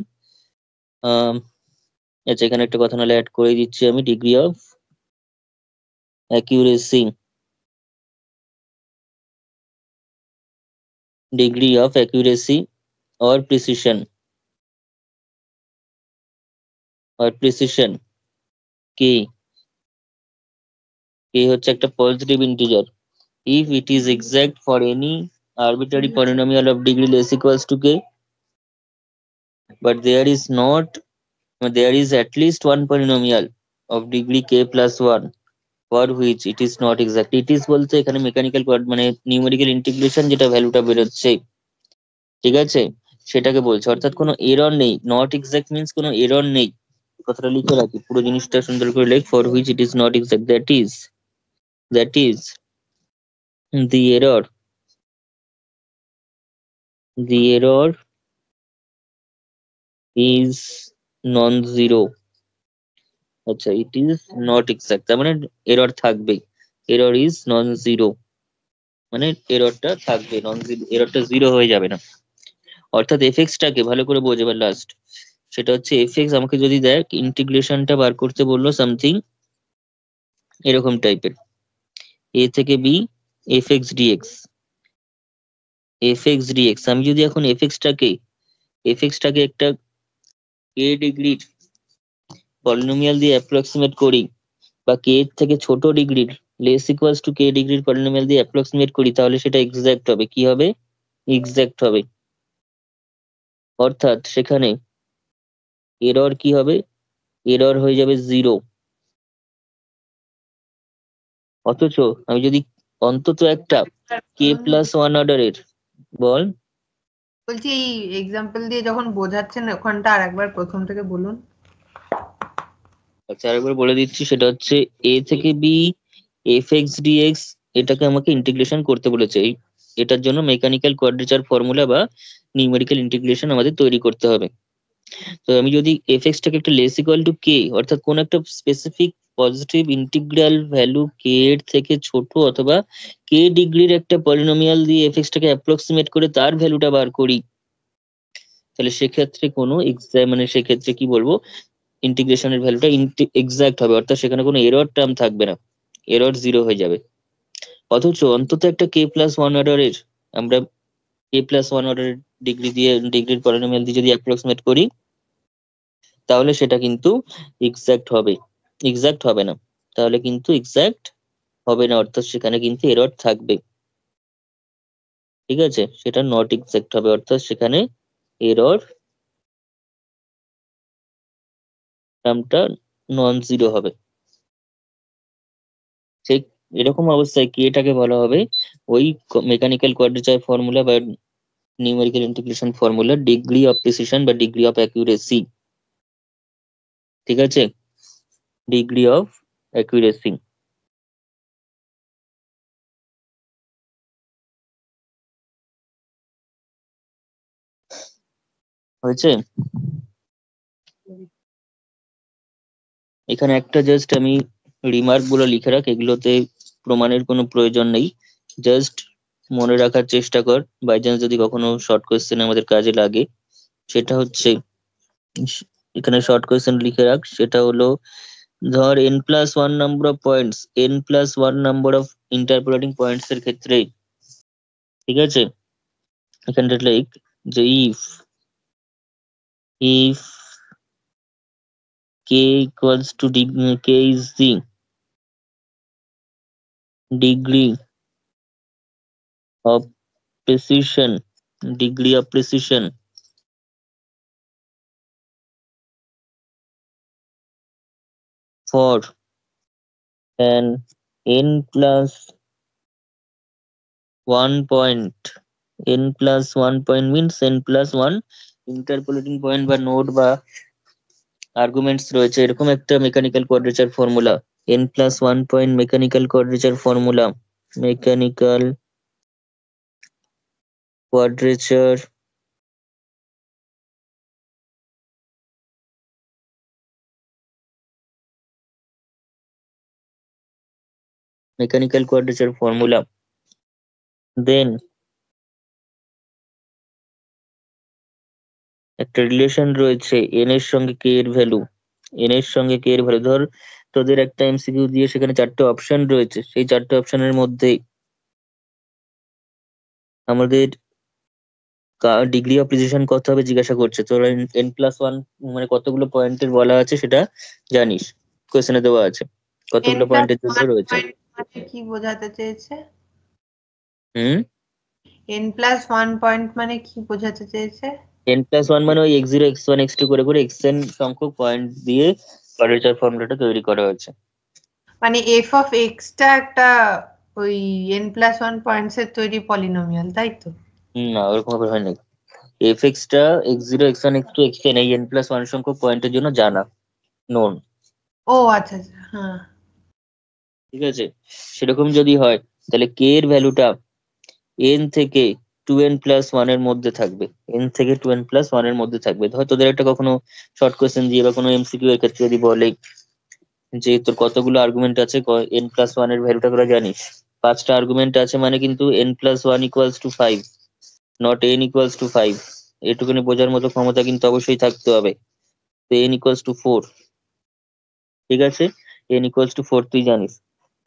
আচ্ছা, এখানে একটা কথা নাহলে অ্যাড করে দিচ্ছি আমি, degree of accuracy or precision k, হচ্ছে একটা positive integer, if it is exact for any arbitrary polynomial of degree less equals to k, but there is at least one polynomial of degree k plus 1 for which it is not exact। it is বলতে এখানে mechanical মানে numerical integration যেটা ভ্যালুটা বেরোচ্ছে, ঠিক আছে, সেটাকে বলছে, অর্থাৎ কোনো এরর নেই, নট এক্সাক্ট মিন্স কোনো এরর নেই। কথাটা লিখে রাখি, পুরো জিনিসটা সুন্দর করে লেখ, for which it is not exact, that is that is the error is non-zero. আচ্ছা, it is not exact, তার মানে এরর থাকবে, এরর is non-zero, মানে এররটা থাকবে, নন জিরো, এররটা জিরো হয়ে যাবে না। অর্থাৎ এফএক্সটাকে ভালো করে বোঝাবার লাস্ট, সেটা হচ্ছে এফএক্স আমাকে যদি দেখ ইন্টিগ্রেশনটা বার করতে বললো সামথিং এরকম টাইপের, এ থেকে বি এফএক্স ডিএক্স, আমি যদি এখন এফএক্সটাকে একটা কে ডিগ্রির পলিনোমিয়াল দিয়ে অ্যাপ্রক্সিমেট করি, বা কে এর থেকে ছোট ডিগ্রির লেস ইকুয়ালস টু কে ডিগ্রির পলিনোমিয়াল দিয়ে অ্যাপ্রক্সিমেট করি, তাহলে সেটা এক্সাক্ট হবে। কি হবে? এক্সাক্ট হবে। অর্থাৎ সেখানে এরর কি হবে? এরর হয়ে যাবে জিরো। অথচ আমি যদি অন্তত একটা কে প্লাস ওয়ান অর্ডারের, বল। বলছি এই এক্সাম্পল দিয়ে যখন বোঝাচ্ছেন ওখানটা আরেকবার প্রথম থেকে বলুন। আচ্ছা, আরেকবার বলে দিচ্ছি, সেটা হচ্ছে এ থেকে বি এফ এক্স ডিএক্স, এটাকে আমাকে ইন্টিগ্রেশন করতে বলেছে। এটার জন্য মেকানিক্যাল কোয়াড্রেচার ফর্মুলা বা নিউমেরিক্যাল ইন্টিগ্রেশন আমাদের তৈরি করতে হবে। তো আমি যদি এফ এক্সটাকে একটা লেস ইকুয়াল টু কে, অর্থাৎ কোন একটা স্পেসিফিক পজিটিভ ইন্টিগ্রাল ভ্যালু কে এর থেকে ছোট অথবা কে ডিগ্রির একটা পলিনোমিয়াল দিয়ে এফ এক্সটাকে অ্যাপ্রক্সিমেট করে তার ভ্যালুটা বার করি, তাহলে সেক্ষেত্রে কোনো মানে সেক্ষেত্রে কি বলবো, ইন্টিগ্রেশনের ভ্যালুটা এক্সাক্ট হবে, অর্থাৎ সেখানে কোনো এরর টার্ম থাকবে না, এরর জিরো হয়ে যাবে। অথচ অন্তত একটা কে প্লাস ওয়ান অর্ডারের, আমরা কে প্লাস ওয়ান অর্ডারের ডিগ্রির পলিনোমিয়াল দিয়ে যদি অ্যাপ্রক্সিমেট করি, তাহলে সেটা কিন্তু এক্সাক্ট হবে। এক্সাক্ট হবে না, তাহলে কিন্তু এক্সাক্ট হবে না, অর্থাৎ সেখানে কিন্তু এরর থাকবে। ঠিক আছে, সেটা নট এক্সাক্ট হবে, অর্থাৎ সেখানে এরর টার্মটা নন জিরো হবে। ঠিক এরকম অবস্থায় কি এটাকে বলা হবে ওই মেকানিক্যাল কোয়াড্রেচার ফর্মুলা বা numerical integration formula degree of precision বা ডিগ্রি অফ অ্যাকিউরেসি। ঠিক আছে, ডিগ্রি অফ অ্যাকিউরেসি। হয়েছে? এখানে একটা জাস্ট আমি রিমার্ক গুলো লিখে রাখ, এগুলোতে প্রমাণের কোনো প্রয়োজন নেই, জাস্ট মনে রাখার চেষ্টা কর, বাই চান্স যদি কখনো শর্ট কোয়েশ্চেন আমাদের কাজে লাগে। সেটা হচ্ছে এখানে শর্ট কোয়েশ্চেন লিখে রাখ, সেটা হলো ধর n plus one number of points, n plus one number of interpolating points এর ক্ষেত্রে, ঠিক আছে, এখানটা লাইক যে if k equals to k is the degree of precision, degree of precision for an n plus 1 point, n plus 1 point means n plus 1 interpolating point বা node বা arguments রয়েছে, এরকম একটা mechanical quadrature formula, n plus 1 point mechanical quadrature formula, mechanical quadrature mechanical quadrature formula, then একটা relation রয়েছে n এর সঙ্গে k এর ভ্যালু, n এর সঙ্গে k এর ভ্যালু, ধর তোদের একটা এমসিকিউ দিয়ে সেখানে চারটে অপশন রয়েছে, সেই চারটে অপশনের মধ্যে আমাদের ডিগ্রি অফ প্রিসিশন কত হবে জিজ্ঞাসা করছে, তোরা n প্লাস ওয়ান মানে কতগুলো পয়েন্টের বলা আছে সেটা জানিস, কোয়েশ্চেনে দেওয়া আছে কতগুলো পয়েন্টের জন্য রয়েছে। মানে কি বোঝাতে চেয়েছে? হুম, n প্লাস ওয়ান পয়েন্ট মানে কি বোঝাতে চেয়েছে? n প্লাস ওয়ান মানে ওই x0 x1 x2 করে করে xn সংখ্যক পয়েন্ট দিয়ে কোয়াড্রেচার ফর্মুলাটা তৈরি করা হয়েছে। মানে এফ অফ এক্স টা একটা ওই n প্লাস ওয়ান পয়েন্টস এর তৈরি পলিনোমিয়াল, তাই তো? না, ওরকম ভাবে হয় না, fx টা x0 x1 x2 xn এই n প্লাস ওয়ান সংখ্যক পয়েন্টের জন্য জানা, নোন। ও আচ্ছা আচ্ছা, হ্যাঁ। ঠিক আছে? সেরকম যদি হয় তাহলে কে এর ভ্যালুটা n থেকে 2n+1 এর মধ্যে থাকবে, n থেকে 2n+1 এর মধ্যে থাকবে। ধর তোদের একটা কখনো শর্ট কোয়েশ্চেন দিয়ে বা কোনো এমসিকিউ এর ক্ষেত্রে যদি বলে যে তোর কতগুলো আর্গুমেন্ট আছে, n+1 এর ভ্যালুটা তোরা জানিস, 5টা আর্গুমেন্ট আছে মানে কিন্তু n+1 = 5, নট n = 5। এটুকুনি বোঝার মতো ক্ষমতা কিন্তু অবশ্যই থাকতে হবে। তো n = 4, ঠিক আছে? n = 4 তুই জানিস।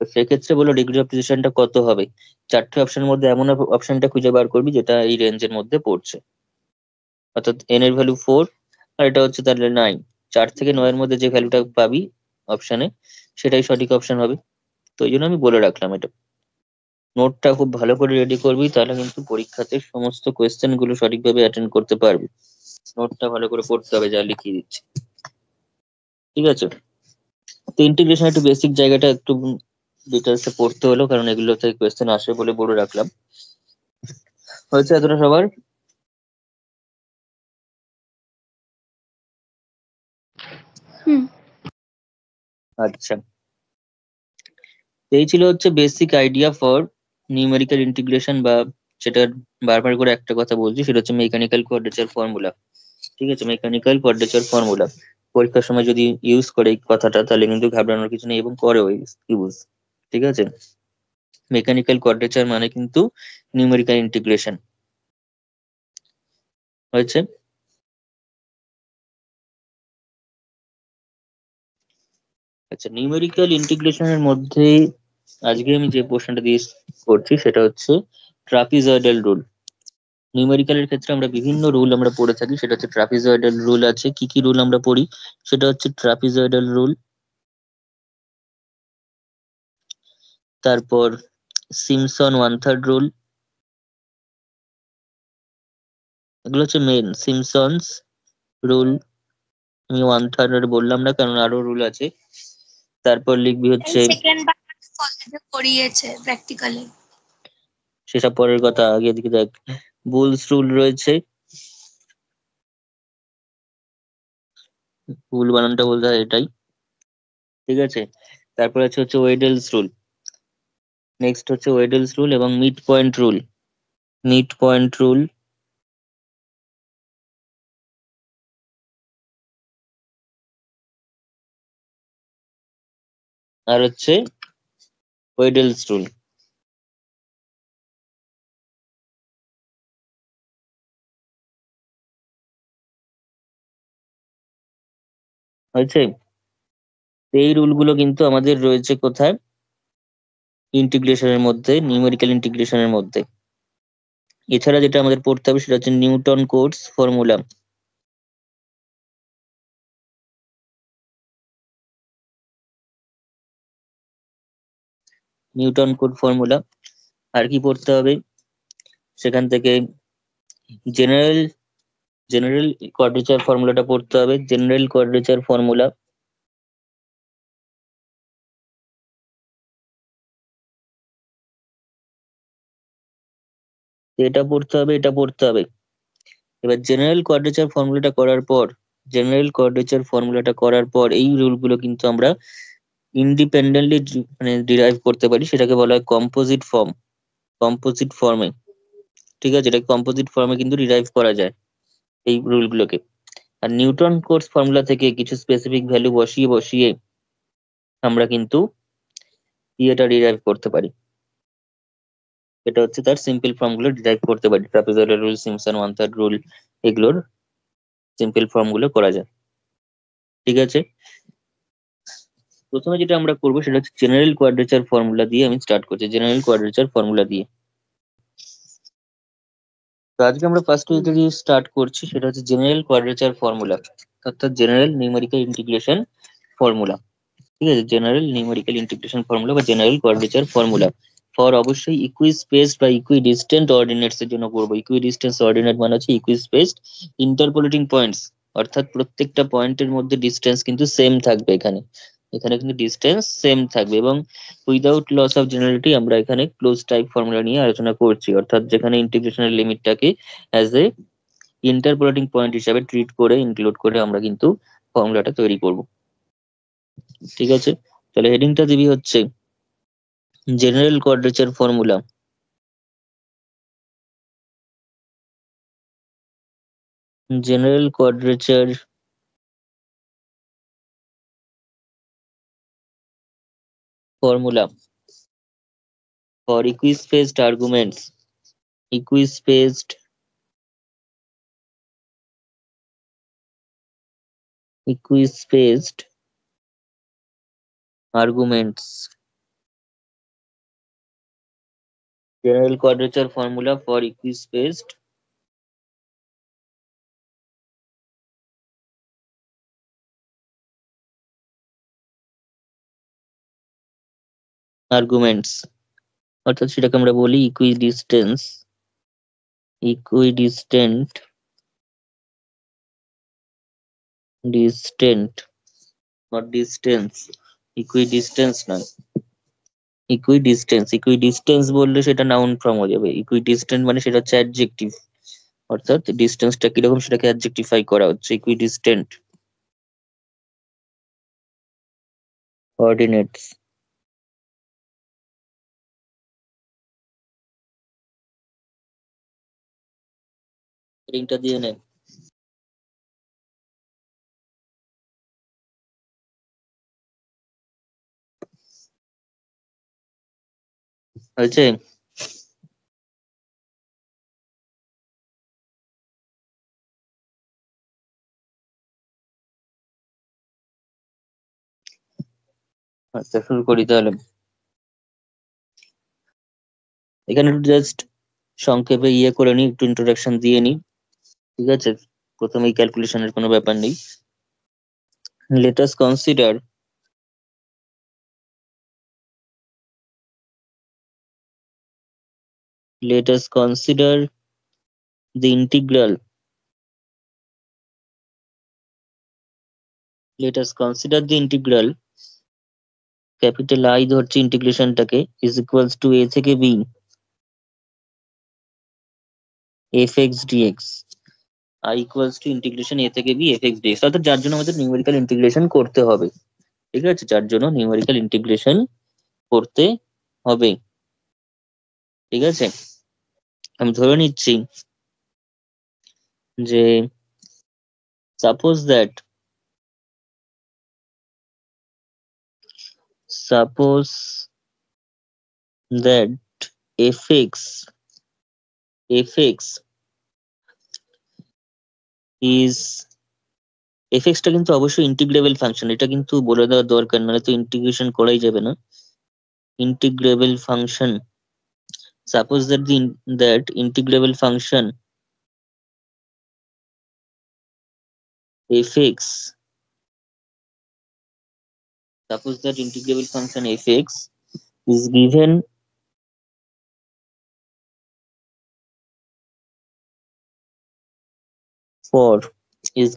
তো সেক্ষেত্রে বলো ডিগ্রি অফ প্রিসিশনটা কত হবে? 4টে অপশনের মধ্যে এমন অপশনটা খুঁজে বার করবি যেটা এই রেঞ্জের মধ্যে পড়ছে, অর্থাৎ n এর ভ্যালু 4 আর এটা হচ্ছে তাহলে 9। 4 থেকে 9 এর মধ্যে যে ভ্যালুটা পাবি অপশনে সেটাই সঠিক অপশন হবে। তো এই জন্য আমি বলে রাখলাম এটা। নোটটা খুব ভালো করে রেডি করবি, তাহলে কিন্তু পরীক্ষাতে সমস্ত কোয়েশ্চেন গুলো সঠিকভাবে অ্যাটেন্ড করতে পারবি। নোটটা ভালো করে পড়তে হবে যা লিখিয়ে দিচ্ছি, ঠিক আছে? তো ইন্টিগ্রেশন একটু বেসিক জায়গাটা একটু ডিটেলসে পড়তে হলো, কারণ এগুলোতে কোয়েশ্চেন আসে বলে বলে রাখলাম। হয়েছে এতটা সবার? হুম। আচ্ছা, এই ছিল হচ্ছে basic idea for numerical integration, বা সেটা বারবার করে একটা কথা বলছি, সেটা হচ্ছে মেকানিক্যাল কোয়াড্রেচার ফর্মুলা। ঠিক আছে, মেকানিক্যাল কোয়াড্রেচার ফর্মুলা পরীক্ষার সময় যদি ইউজ করে এই কথাটা তাহলে কিন্তু ঘাবড়ানোর কিছু নেই, এবং করেও ইউজ। ঠিক আছে, মেকানিক্যাল কোয়াড্রেচার মানে কিন্তু নিউমেরিক্যাল ইন্টিগ্রেশন। হয়েছে? আচ্ছা, নিউমেরিক্যাল ইন্টিগ্রেশনের মধ্যে আজকে আমি যে পোর্শনটা দিয়ে করছি সেটা হচ্ছে ট্রাপিজয়েডাল রুল। নিউমেরিক্যালের ক্ষেত্রে আমরা বিভিন্ন রুল আমরা পড়ে থাকি, সেটা হচ্ছে ট্রাপিজয়েডাল রুল আছে। কি কি রুল আমরা পড়ি? সেটা হচ্ছে ট্রাপিজয়েডাল রুল, তারপর সিমসন 1/3 রুল, এগুলো হচ্ছে মেন সিমসনস রুল। আমি 1/3 বললাম না কারণ আরো রুল আছে। তারপর লিখবি এই হচ্ছে, সেকেন্ড বার কলেজে পড়িয়েছে প্র্যাকটিক্যালি। সেসব পরের কথা, আগে দিকে দেখ। বুলস রুল রয়েছে, ভুল বানানটা বলতে হয় এটাই, ঠিক আছে? তারপর আছে হচ্ছে ওয়েডেলস রুল, নেক্সট হচ্ছে ওয়েডেলস রুল এবং mid point rule. Mid point rule, আর হচ্ছে ওয়েডেলস রুল। হয়েছে? এই রুলগুলো কিন্তু আমাদের রয়েছে কোথায়? ইন্টিগ্রেশনের মধ্যে, নিউমেরিক্যাল ইন্টিগ্রেশনের মধ্যে। এছাড়া যেটা আমাদের পড়তে হবে সেটা হচ্ছে Newton Cotes formula. Newton Cote formula. আর কি পড়তে হবে সেখান থেকে? জেনারেল জেনারেল কোয়াড্রেচার ফর্মুলাটা পড়তে হবে, জেনারেল কোয়াড্রেচার ফর্মুলা। এটা পড়তে হবে, এটা পড়তে হবে। এবার জেনারেল কোয়াড্রেচার ফর্মুলাটা করার পর, জেনারেল কোয়াড্রেচার ফর্মুলাটা করার পর এই রুলগুলো কিন্তু আমরা ইন্ডিপেন্ডেন্টলি মানে ডিরাইভ করতে পারি, সেটাকে বলা হয় কম্পোজিট ফর্ম। কম্পোজিট ফর্মে, ঠিক আছে, এটা কম্পোজিট ফর্মে কিন্তু ডিরাইভ করা যায় এই রুলগুলোকে। আর নিউটন কোটস ফর্মুলা থেকে কিছু স্পেসিফিক ভ্যালু বসিয়ে বসিয়ে আমরা কিন্তু ইয়েটা ডিরাইভ করতে পারি। এটা হচ্ছে তার সিম্পল ফর্ম গুলো ডিরাইভ করতে পারি, ট্রাপিজয়েডাল রুল, সিমসন 1/3 রুল, এগুলোর সিম্পল ফর্ম গুলো করা যায়। ঠিক আছে, প্রথমে যেটা আমরা করবো সেটা হচ্ছে জেনারেল কোয়াড্রেচার ফর্মুলা দিয়ে আমি স্টার্ট করছি, জেনারেল কোয়াড্রেচার ফর্মুলা দিয়ে। তো আজকে আমরা ফার্স্ট যেটা দিয়ে স্টার্ট করছি সেটা হচ্ছে জেনারেল কোয়াড্রেচার ফর্মুলা, অর্থাৎ জেনারেল নিউমেরিক্যাল ইন্টিগ্রেশন ফর্মুলা। ঠিক আছে, জেনারেল নিউমেরিক্যাল ইন্টিগ্রেশন ফর্মুলা বা জেনারেল কোয়াড্রেচার ফর্মুলা ফর অবশ্যই ইকুই স্পেসড বা ইকুই ডিস্টেন্ট অর্ডিনেটস এর জন্য করবো। ইকুই ডিস্টেন্স অর্ডিনেট মানে হচ্ছে ইকুই স্পেসড ইন্টারপোলেটিং পয়েন্টস, অর্থাৎ প্রত্যেকটা পয়েন্টের মধ্যে ডিস্টেন্স কিন্তু সেম থাকবে। এখানে এখানে কিন্তু ডিস্টেন্স সেম থাকবে, এবং উইদাউট লস অফ জেনারেলিটি আমরা এখানে ক্লোজ টাইপ ফর্মুলা নিয়ে আলোচনা করছি, অর্থাৎ যেখানে ইন্টিগ্রেশনের লিমিটটাকে অ্যাজ এ ইন্টারপোলেটিং পয়েন্ট হিসাবে ট্রিট করে ইনক্লুড করে আমরা কিন্তু ফর্মুলাটা তৈরি করব। ঠিক আছে, তাহলে হেডিংটা দিবি হচ্ছে General quadrature formula. General quadrature formula for equispaced arguments. Equispaced arguments. General quadrature formula for equispaced arguments, অর্থাৎ সেটাকে আমরা বলি ইকুইডিস্টেন্ট not distance, ইকুইডিস্টেন্স নয়, ইকুইডিস্টেন্স বললে সেটা নাউন ফর্ম হয়ে যাবে। ইকুইডিস্টেন্ট মানে সেটা হচ্ছে অ্যাডজেক্টিভ, অর্থাৎ ডিস্টেন্সটা কিরকম সেটাকে অ্যাডজেক্টিফাই করা হচ্ছে। ইকুইডিস্টেন্ট কোঅর্ডিনেটস। রিংটা দিয়ে নে। হয়েছে? আচ্ছা, শুরু করি তাহলে। এখানে একটু জাস্ট সংক্ষেপে করে নিই, একটু ইন্ট্রোডাকশন দিয়ে নিই, ঠিক আছে? প্রথমেই ক্যালকুলেশনের কোনো ব্যাপার নেই। let us consider the integral capital I ধরছি ইন্টিগ্রেশনটাকে is equals to a থেকে b fx dx, I equals to integration a থেকে b fx dx, অর্থাৎ যার জন্য আমাদের নিউমেরিক্যাল ইন্টিগ্রেশন করতে হবে, ঠিক আছে? যার জন্য নিউমেরিক্যাল ইন্টিগ্রেশন করতে হবে, ঠিক আছে? আমি ধরে নিচ্ছি যে suppose that fx is টা কিন্তু অবশ্যই ইন্টিগ্রেবল ফাংশন, এটা কিন্তু বলে দেওয়ার দরকার, নাহলে তো ইন্টিগ্রেশন করাই যাবে না। Integrable function, suppose that integrable function fx is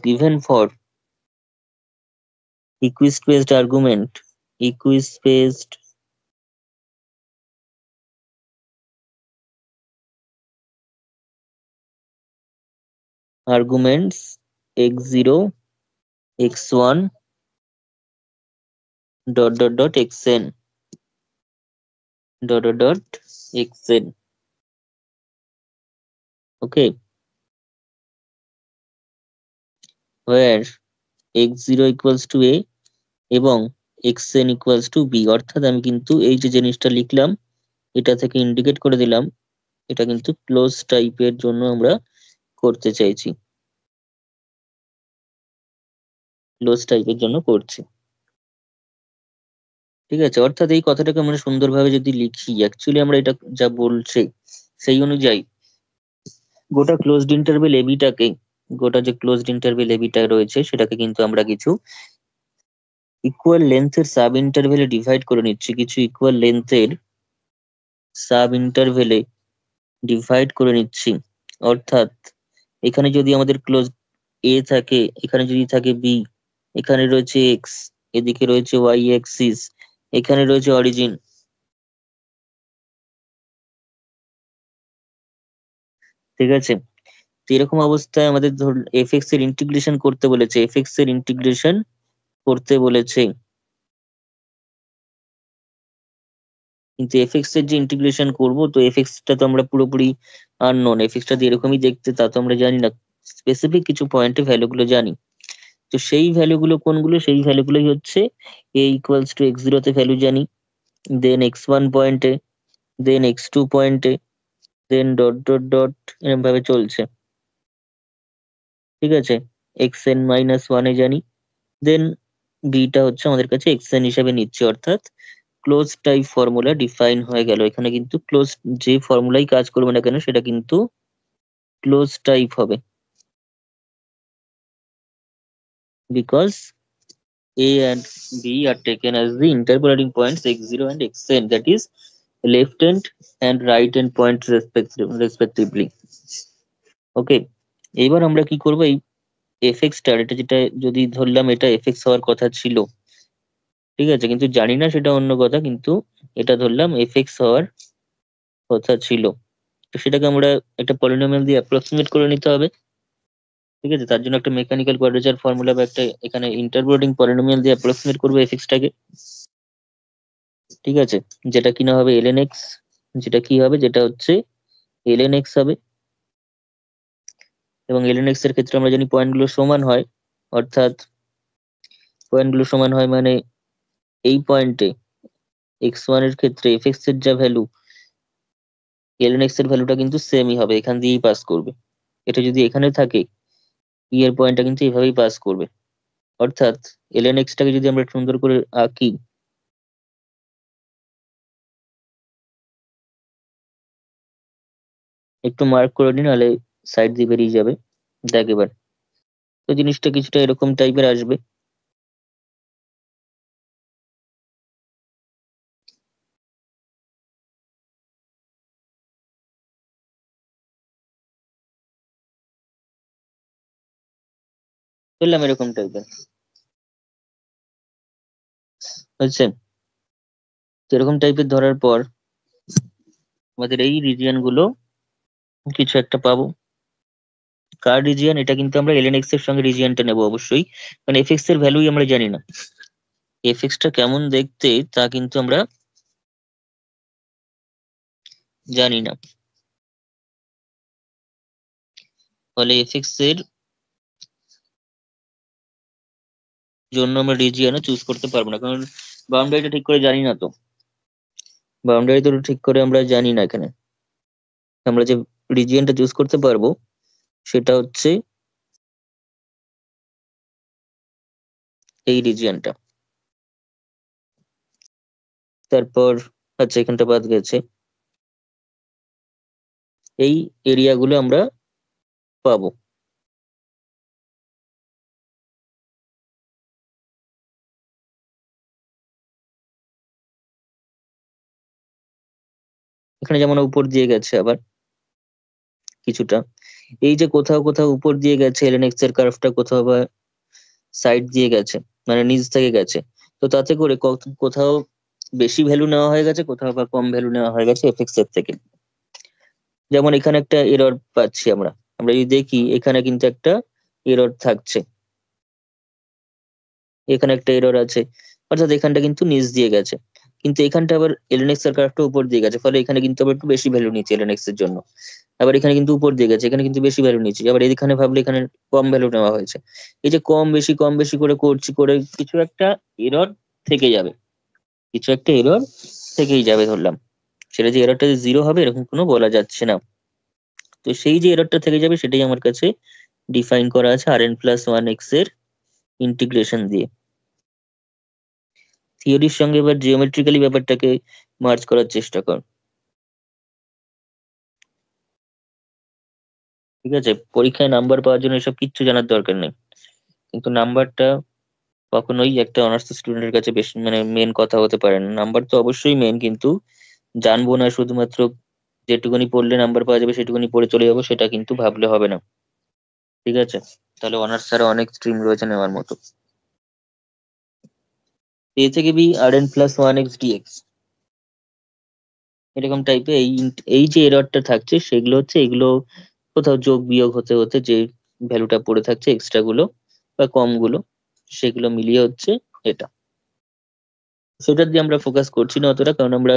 given for equispaced arguments x0 x1 xn xn, okay, where x0 equals to a এবং xn equals to b, অর্থাৎ আমি কিন্তু এই যে জিনিসটা লিখলাম এটা থেকে ইন্ডিকেট করে দিলাম এটা কিন্তু ক্লোজ টাইপের জন্য আমরা করতে চাইছি, ক্লোজ টাইপের জন্য করছি, ঠিক আছে? অর্থাৎ এই কথাটাকে আমরা সুন্দরভাবে যদি লিখি, অ্যাকচুয়ালি আমরা এটা যা বলছে সেই অনুযায়ী গোটা ক্লোজড ইন্টারভেল এবিটাকে, গোটা যে ক্লোজড ইন্টারভেল এবিটা রয়েছে সেটাকে কিন্তু আমরা কিছু ইকুয়াল লেন্থের সাব ইন্টারভেলে ডিভাইড করে নিচ্ছি, কিছু ইকুয়াল লেন্থের সাব ইন্টারভেলে ডিভাইড করে নিচ্ছি। অর্থাৎ এখানে যদি আমাদের ক্লোজ এ থাকে, এখানে যদি থাকে বি, এখানে রয়েছে এক্স, এদিকে রয়েছে ওয়াই অ্যাক্সিস, এখানে রয়েছে অরিজিন, ঠিক আছে? তো এরকম অবস্থায় আমাদের ধরুন এফএক্স এর ইন্টিগ্রেশন করতে বলেছে, কিন্তু এফএক্স এর যে ইন্টিগ্রেশন করব, তো এফএক্স টা তো আমরা পুরোপুরি আননোন, এফএক্স টা এরকমই দেখতে তা তো আমরা জানি না, স্পেসিফিক কিছু পয়েন্টে ভ্যালুগুলো জানি। তো সেই ভ্যালুগুলো কোনগুলো, সেই ভ্যালুগুলোই হচ্ছে a ইকুয়ালস টু x0 তে ভ্যালু জানি, দেন x1 পয়েন্টে, দেন x2 পয়েন্টে, দেন ডট ডট ডট এরকম ভাবে চলছে, ঠিক আছে। xn মাইনাস ওয়ানে জানি, দেন বিটা হচ্ছে আমাদের কাছে xn হিসেবে নিচ্ছে, অর্থাৎ ক্লোজ টাইপ ফর্মুলা ডিফাইন হয়ে গেল। এখানে কিন্তু ক্লোজ যে ফর্মুলাই কাজ করবে না কেন সেটা কিন্তু ক্লোজ টাইপ হবে, because a and b are taken as the interpolating points x0 and xn, that is left hand and right hand points respectively. ওকে, এবার আমরা কি করবো, এই fx টা, এটা যেটা যদি ধরলাম এটা fx হওয়ার কথা ছিল, ঠিক আছে, কিন্তু জানি না সেটা অন্য কথা, কিন্তু এটা ধরলাম fx হওয়ার কথা ছিল, তো সেটাকে আমরা একটা পলিনোমিয়াল দিয়ে অ্যাপ্রক্সিমেট করে নিতে হবে, ঠিক আছে। তার জন্য একটা মেকানিক্যাল কোয়াড্রেচার ফর্মুলা বা একটা এখানে ইন্টারপোলেটিং পলিনোমিয়াল দিয়ে অ্যাপ্রক্সিমেট করবো fx টাকে, ঠিক আছে। যেটা কিনা হবে ln x, যেটা কি হবে, যেটা হচ্ছে ln x হবে, এবং ln x এর ক্ষেত্রে আমরা জানি পয়েন্টগুলো সমান হয়, অর্থাৎ পয়েন্টগুলো সমান হয় মানে এই পয়েন্টে x1 এর ক্ষেত্রে fx এর যা ভ্যালু, ln x এর ভ্যালুটা কিন্তু সেমই হবে, এখান দিয়েই পাস করবে। এটা যদি এখানে থাকে, e এর পয়েন্টটা কিন্তু এভাবেই পাস করবে, অর্থাৎ ln x টাকে যদি আমরা সুন্দর করে আঁকি, একটু মার্ক করে নিন, নাহলে সাইড দিয়ে বেরিয়ে যাবে। দেখ এবার, তো জিনিসটা কিছুটা এরকম টাইপের আসবে, বললাম এরকম টাইপের, বুঝছেন। তো এরকম টাইপের ধরার পর আমাদের এই রিজিয়ন গুলো কিছু একটা পাবো। কার রিজিয়ন, এটা কিন্তু আমরা ln x এর সঙ্গে রিজিয়নটা নেব অবশ্যই, কারণ fx এর ভ্যালুই আমরা জানি না, fx টা কেমন দেখতে তা কিন্তু আমরা জানি না, ফলে fx এর জন্য আমরা রিজিয়নও চুজ করতে পারবো না, কারণ বাউন্ডারিটা ঠিক করে জানি না, তো বাউন্ডারি তো ঠিক করে আমরা জানি না। এখানে আমরা যে রিজিয়নটা চুজ করতে পারবো সেটা হচ্ছে এই রিজিয়নটা। তারপর আচ্ছা, এখানটা বাদ গেছে, এই এরিয়াগুলো আমরা পাবো। এখানে যেমন উপর দিয়ে গেছে আবার কিছুটা, এই যে কোথাও কোথাও উপর দিয়ে গেছে ln x এর কার্ভটা, কোথাও বা সাইড দিয়ে গেছে, মানে নিচ থেকে গেছে, তো তাতে করে কোথাও বেশি ভ্যালু নেওয়া হয়ে গেছে, কোথাও বা কম ভ্যালু নেওয়া হয়ে গেছে fx এর থেকে। যেমন এখানে একটা এরর পাচ্ছি আমরা, আমরা যদি দেখি এখানে কিন্তু একটা এরর থাকছে, এখানে একটা এরর আছে, অর্থাৎ এখানটা কিন্তু নিচ দিয়ে গেছে, কিন্তু এখানটা আবার ln x এর কার্ভটা উপর দিয়ে গেছে, ফলে এখানে কিন্তু আবার একটু বেশি ভ্যালু নিচ্ছে ln x এর জন্য। আবার এখানে কিন্তু উপর দিয়ে গেছে, এখানে কিন্তু বেশি ভ্যালু নিচ্ছে, আবার এখানে ভাবলে এখানে কম ভ্যালু নেওয়া হয়েছে। এই যে কম বেশি করে করছি, করে কিছু একটা এরর থেকে যাবে, কিছু একটা এরর থেকেই যাবে ধরলাম, সেটা যে এররটা যে জিরো হবে এরকম কোনো বলা যাচ্ছে না। তো সেই যে এররটা থেকে যাবে সেটাই আমার কাছে ডিফাইন করা আছে Rn+1 x এর ইন্টিগ্রেশন দিয়ে। থিওরির সঙ্গে এবার জিওমেট্রিক্যালি ব্যাপারটাকে মার্জ করার চেষ্টা কর, ঠিক আছে। পরীক্ষায় নাম্বার পাওয়ার জন্য এসব কিচ্ছু জানার দরকার নেই, কিন্তু নাম্বারটা কখনোই একটা অনার্স স্টুডেন্টের কাছে বেশি মানে মেন কথা হতে পারে না। নাম্বার তো অবশ্যই মেন, কিন্তু জানবো না শুধুমাত্র যেটুকুনি পড়লে নাম্বার পাওয়া যাবে সেটুকুনি পড়ে চলে যাবো, সেটা কিন্তু ভাবলে হবে না, ঠিক আছে। তাহলে অনার্স ছাড়া অনেক স্ট্রিম রয়েছে নেওয়ার মতো। এ থেকে বি Rn+1 x dx, এরকম টাইপের এই যে এররটা থাকছে সেগুলো হচ্ছে, এগুলো কোথাও যোগ বিয়োগ হতে হতে যে ভ্যালুটা পড়ে থাকছে এক্সট্রা গুলো বা কম গুলো, সেগুলো মিলিয়ে হচ্ছে এটা। সেটা দিয়ে আমরা ফোকাস করছি না অতটা, কারণ আমরা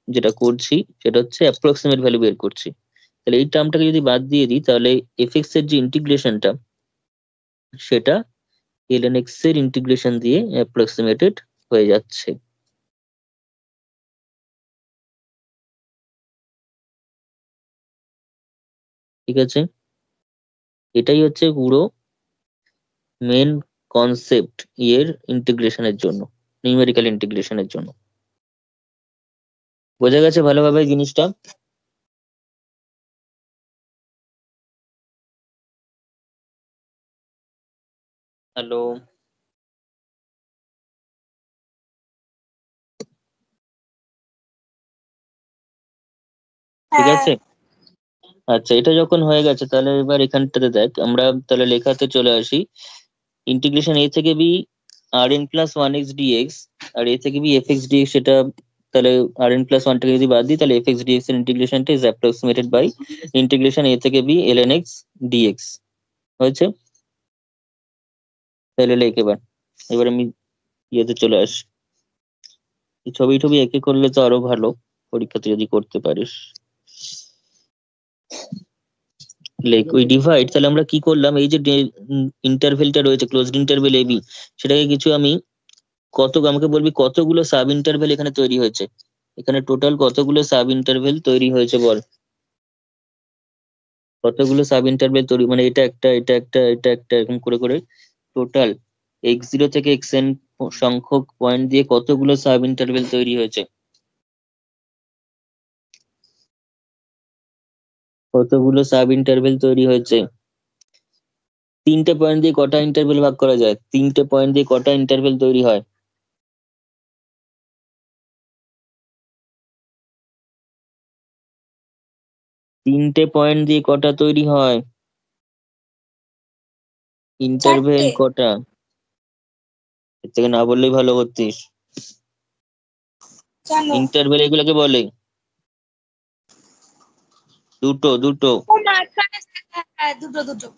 যেটা করছি সেটা হচ্ছে অ্যাপ্রক্সিমেট ভ্যালু বের করছি। তাহলে এই টার্মটাকে যদি বাদ দিয়ে দিই তাহলে এফএক্স এর যে ইন্টিগ্রেশনটা সেটা ln x এর ইন্টিগ্রেশন দিয়ে অ্যাপ্রক্সিমেটেড হয়ে যাচ্ছে। ঠিক আছে, এটাই হচ্ছে পুরো মেন কনসেপ্ট এর ইন্টিগ্রেশনের জন্য, নিউমেরিক্যাল ইন্টিগ্রেশনের জন্য। বোঝা গেছে ভালোভাবে জিনিসটা? হ্যালো, ঠিক হ্যাঁ। আছে। আচ্ছা, এটা যখন হয়ে গেছে তাহলে এবার এখানটাতে দেখ, আমরা তাহলে লেখাতে চলে আসি। ইন্টিগ্রেশন a থেকে b rn plus one x dx, আর a থেকে b এফ এক্স ডিএক্স, সেটা তাহলে rn প্লাস ওয়ানটাকে যদি বাদ দিই তাহলে এফ এক্স ডিএক্স এর ইন্টিগ্রেশনটা is approximated by integration a থেকে b ln x ডিএক্স। হয়েছে? তাহলে লেখ এবার। এবার আমি ইয়েতে চলে আসি। এই ছবি টবি এঁকে করলে তো আরো ভালো, পরীক্ষাতে যদি করতে পারিস। লেখ ওই ডিভাইড, তাহলে আমরা কি করলাম, এই যে ইন্টারভেলটা রয়েছে ক্লোজড ইন্টারভেল এবি, সেটাকে কিছু আমি কত, আমাকে বলবি কতগুলো সাব ইন্টারভেল এখানে তৈরি হয়েছে। এখানে টোটাল কতগুলো সাব ইন্টারভেল তৈরি হয়েছে বল। কতগুলো সাব ইন্টারভেল তৈরি, মানে এটা একটা, এটা একটা, এটা একটা, এরকম করে করে টোটাল x0 থেকে xn সংখ্যক পয়েন্ট দিয়ে কতগুলো সাব ইন্টারভেল তৈরি হয়েছে। কতগুলো সাব ইন্টারভেল তৈরি হয়েছে। তিনটে পয়েন্ট দিয়ে কটা ইন্টারভেল ভাগ করা যায়, তিনটে পয়েন্ট দিয়ে কটা ইন্টারভেল তৈরি হয়। তিনটে পয়েন্ট দিয়ে কটা তৈরি হয়, ইন্টারভেল চারটে। কটা। এর থেকে না বললেই ভালো করতিস। কেন? ইন্টারভেল এগুলোকে বলে দুটো দুটো। ও মাঝখানে। হ্যাঁ, দুটো দুটো।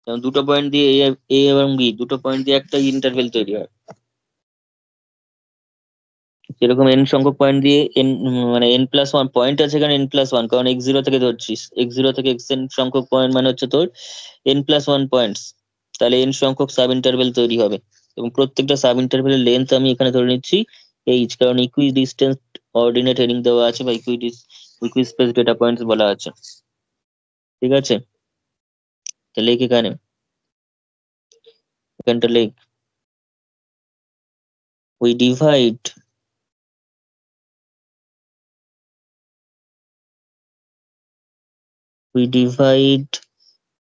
যেমন দুটো পয়েন্ট দিয়ে এ এবং বি, দুটো পয়েন্ট দিয়ে একটা ইন্টারভেল তৈরি হয়। যেরকম এন সংখ্যক পয়েন্ট দিয়ে এন, মানে এন প্লাস ওয়ান পয়েন্ট আছে এখানে, এন প্লাস ওয়ান, কারণ x0 থেকে ধরছিস, x0 থেকে xn সংখ্যক পয়েন্ট মানে হচ্ছে তোর এন প্লাস ওয়ান পয়েন্টস। তাহলে এন সংখ্যক সাব ইন্টারভেল তৈরি হবে, এবং প্রত্যেকটা সাব ইন্টারভেলের লেন্থ আমি এখানে ধরে নিচ্ছি এইচ, কারণ ইকুই ডিস্টেন্স অর্ডিনেট হেডিং দেওয়া আছে, বা ইকুই স্পেস ডেটা পয়েন্টস বলা আছে। ঠিক আছে, তাহলে এখানে এখানটা লেখ, we divide we divide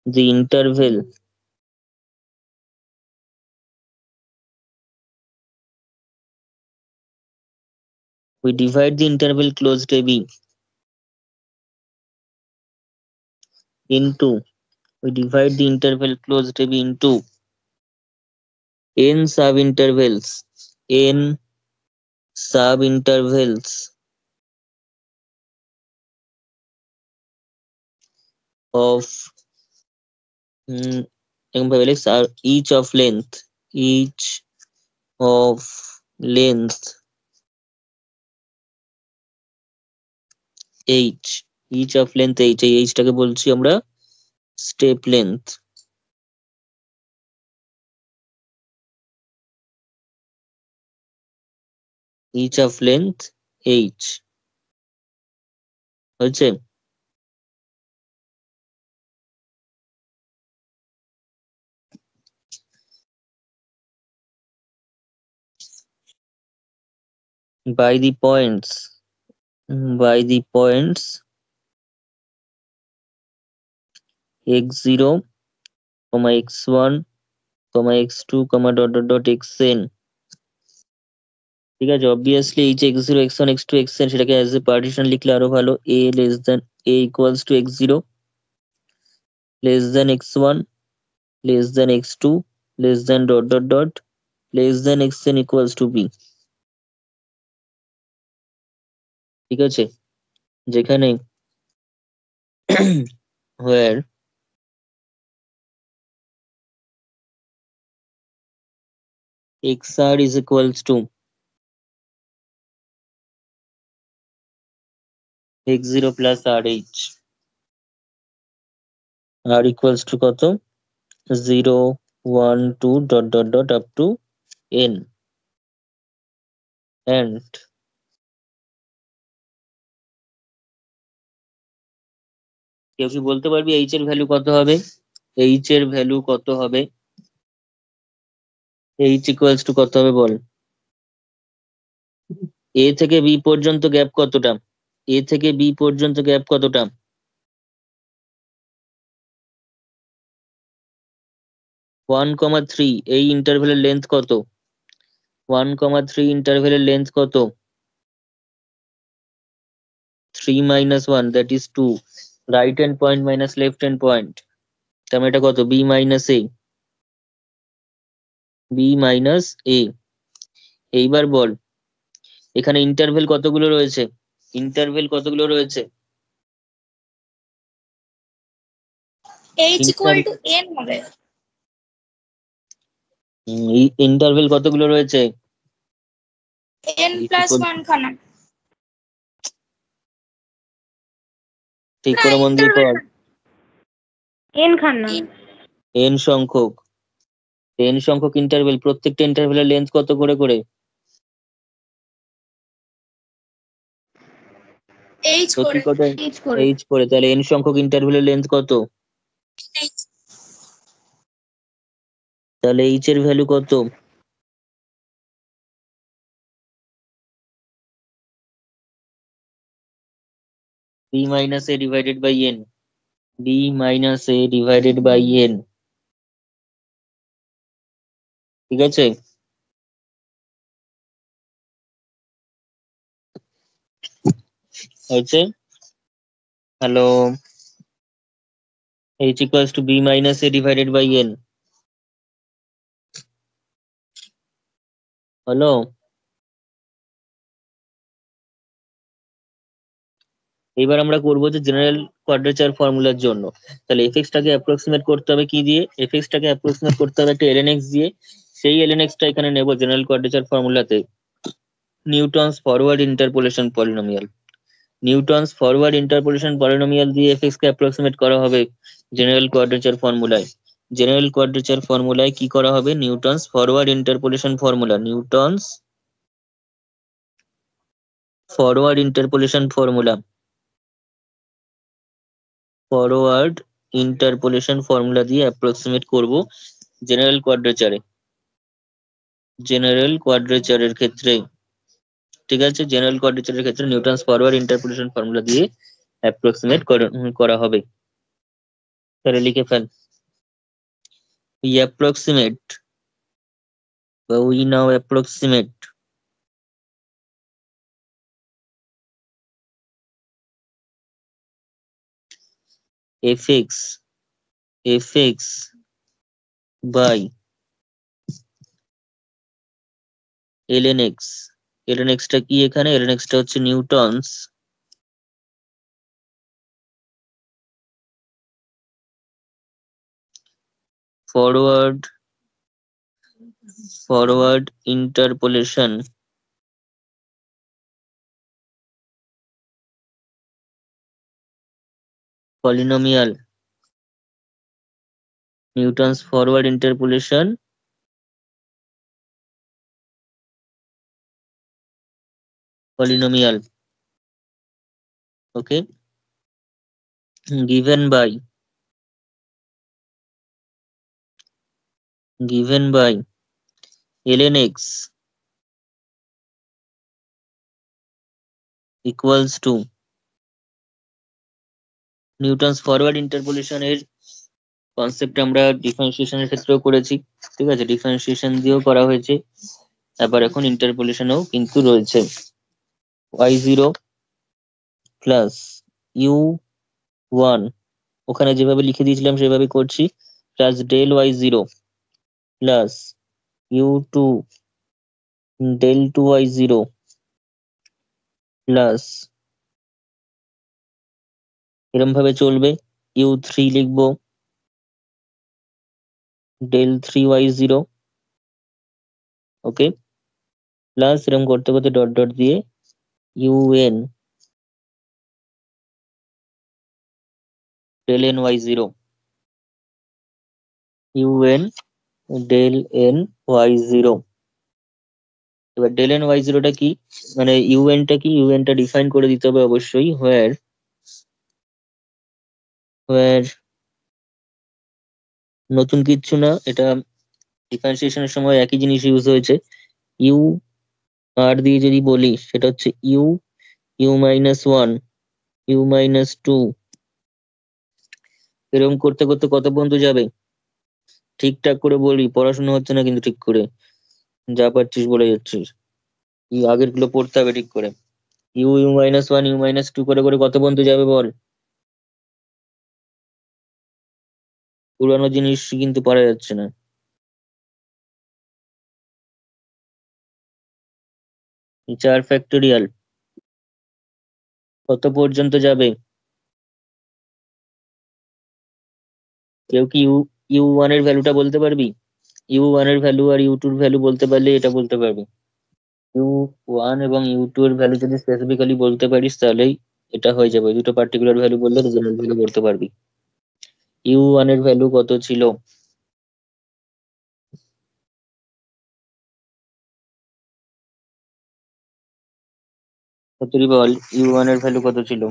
the interval we divide the interval closed AB into we divide the interval closed AB into n sub intervals, n sub intervals of এরকম ভাবে লিখছ, আর each of length h, each of length h, এই h টাকে বলছি আমরা step length. each of length h হচ্ছে। by the points by the points x0, x1, x2, dot xn। ঠিক আছে, obviously এই যে x0, x1, x2, xn সেটাকে অ্যাজ এ পার্টিশন লিখলে আরো ভালো। a equals to x0 less than x1 less than x2 less than dot less than xn equals to b। ঠিক আছে, যেখানে where xr is equals to x0 plus rh r equals to কত 0 1 2 dot dot dot up to n and কেউ কি বলতে পারবি h এর value কত হবে h এর ভ্যালু কত হবে h ইকুয়ালস টু কত হবে বল a থেকে b পর্যন্ত গ্যাপ কতটা a থেকে b পর্যন্ত গ্যাপ কতটা 1,3 এই ইন্টারভ্যালের লেন্থ কত 1,3 ইন্টারভ্যালের লেন্থ কত 3 minus 1 that is 2 right hand point minus left hand point তার মানে এটা কত b minus a b minus a এইবার বল এখানে ইন্টারভ্যাল কতগুলো রয়েছে ইন্টারভ্যাল কতগুলো রয়েছে h equal to n হবে ইন্টারভ্যাল কতগুলো রয়েছে n plus 1 খানা ঠিক না করে মন দিয়ে interval পড় n খান্না n সংখ্যক n সংখ্যক ইন্টারভ্যাল প্রত্যেকটা ইন্টারভ্যালের লেন্থ কত করে করে h প্রতি করে কটা h করে h করে তাহলে n সংখ্যক ইন্টারভ্যালের লেন্থ কত h তাহলে h এর ভ্যালু কত b minus a divided by n b minus a divided by n ঠিক আছে হয়েছে hello h equals to b minus a divided by n হলো এবার আমরা করবো যে জেনারেল কোয়াড্রেচার ফর্মুলার জন্য তাহলে এফএক্স টাকে অ্যাপ্রক্সিমেট করতে হবে কি দিয়ে এফএক্স টাকে অ্যাপ্রক্সিমেট করতে হবে একটা lnx দিয়ে সেই lnx টা এখানে নেব জেনারেল কোয়াড্রেচার ফর্মুলাতে Newton's forward interpolation polynomial Newton's forward interpolation polynomial দিয়ে এফএক্স কে অ্যাপ্রক্সিমেট করা হবে জেনারেল কোয়াড্রেচার ফর্মুলায় জেনারেল কোয়াড্রেচার ফর্মুলায় কি করা হবে Newton's forward interpolation formula Newton's forward interpolation formula forward interpolation formula দিয়ে অ্যাপ্রক্সিমেট করব জেনারেল কোয়াড্রেচারের ক্ষেত্রে ঠিক আছে জেনারেল কোয়াড্রেচারের ক্ষেত্রে নিউটনস ফরওয়ার্ড ইন্টারপোলেশন ফর্মুলা দিয়ে অ্যাপ্রক্সিমেট করা হবে তাহলে লিখে ফেল we approximate we now approximate fx by lnx lnx টা কি এখানে lnx টা হচ্ছে Newton's forward interpolation polynomial Newton's forward interpolation polynomial okay given by lnx equals to Newton's forward interpolation এর কনসেপ্ট আমরা ডিফারেন্সিয়েশনের ক্ষেত্রেও করেছি ঠিক আছে ডিফারেন্সিয়েশন দিয়েও করা হয়েছে আবার এখন ইন্টারপোলেশনও কিন্তু রয়েছে y0 প্লাস u1 ওখানে যেভাবে লিখে দিয়েছিলাম সেভাবে করছি plus del y0 plus u2 del 2y0 plus এরম ভাবে চলবে u3 লিখবো ডেল 3y0 ওকে প্লাস এরকম করতে করতে ডট ডট দিয়ে un del n y0 un del n y0। এবার del n y0 টা কি, মানে un টা কি, un টা ডিফাইন করে দিতে হবে অবশ্যই, where নতুন কিচ্ছু না, এটা ডিফারেন্সিয়েশনের সময় একই জিনিস ইউজ হয়েছে। ইউ আর দিয়ে যদি বলি সেটা হচ্ছে ইউ, u-1, u-2, এরকম করতে করতে কত পর্যন্ত যাবে? ঠিকঠাক করে বলি, পড়াশোনা হচ্ছে না কিন্তু ঠিক করে, যা পারছিস বলে যাচ্ছিস। আগের গুলো পড়তে হবে ঠিক করে। u-1, u-2 করে করে কত পর্যন্ত যাবে বল? পুরানো জিনিস কিন্তু পারা যাচ্ছে না। চার ফ্যাক্টোরিয়াল কত পর্যন্ত যাবে? কেউ কি u1 এর ভ্যালুটা বলতে পারবি? u1 এর ভ্যালু আর u2 এর ভ্যালু বলতে পারলে এটা বলতে পারবি। u1 এবং u2 এর ভ্যালু যদি স্পেসিফিক্যালি বলতে পারিস তাহলেই এটা হয়ে যাবে। দুটো পার্টিকুলার ভ্যালু বললে রিজনাল ভ্যালু করতে পারবি। u1 এর ভ্যালু কত ছিল? তুই বল, u1 এর ভ্যালু কত ছিল?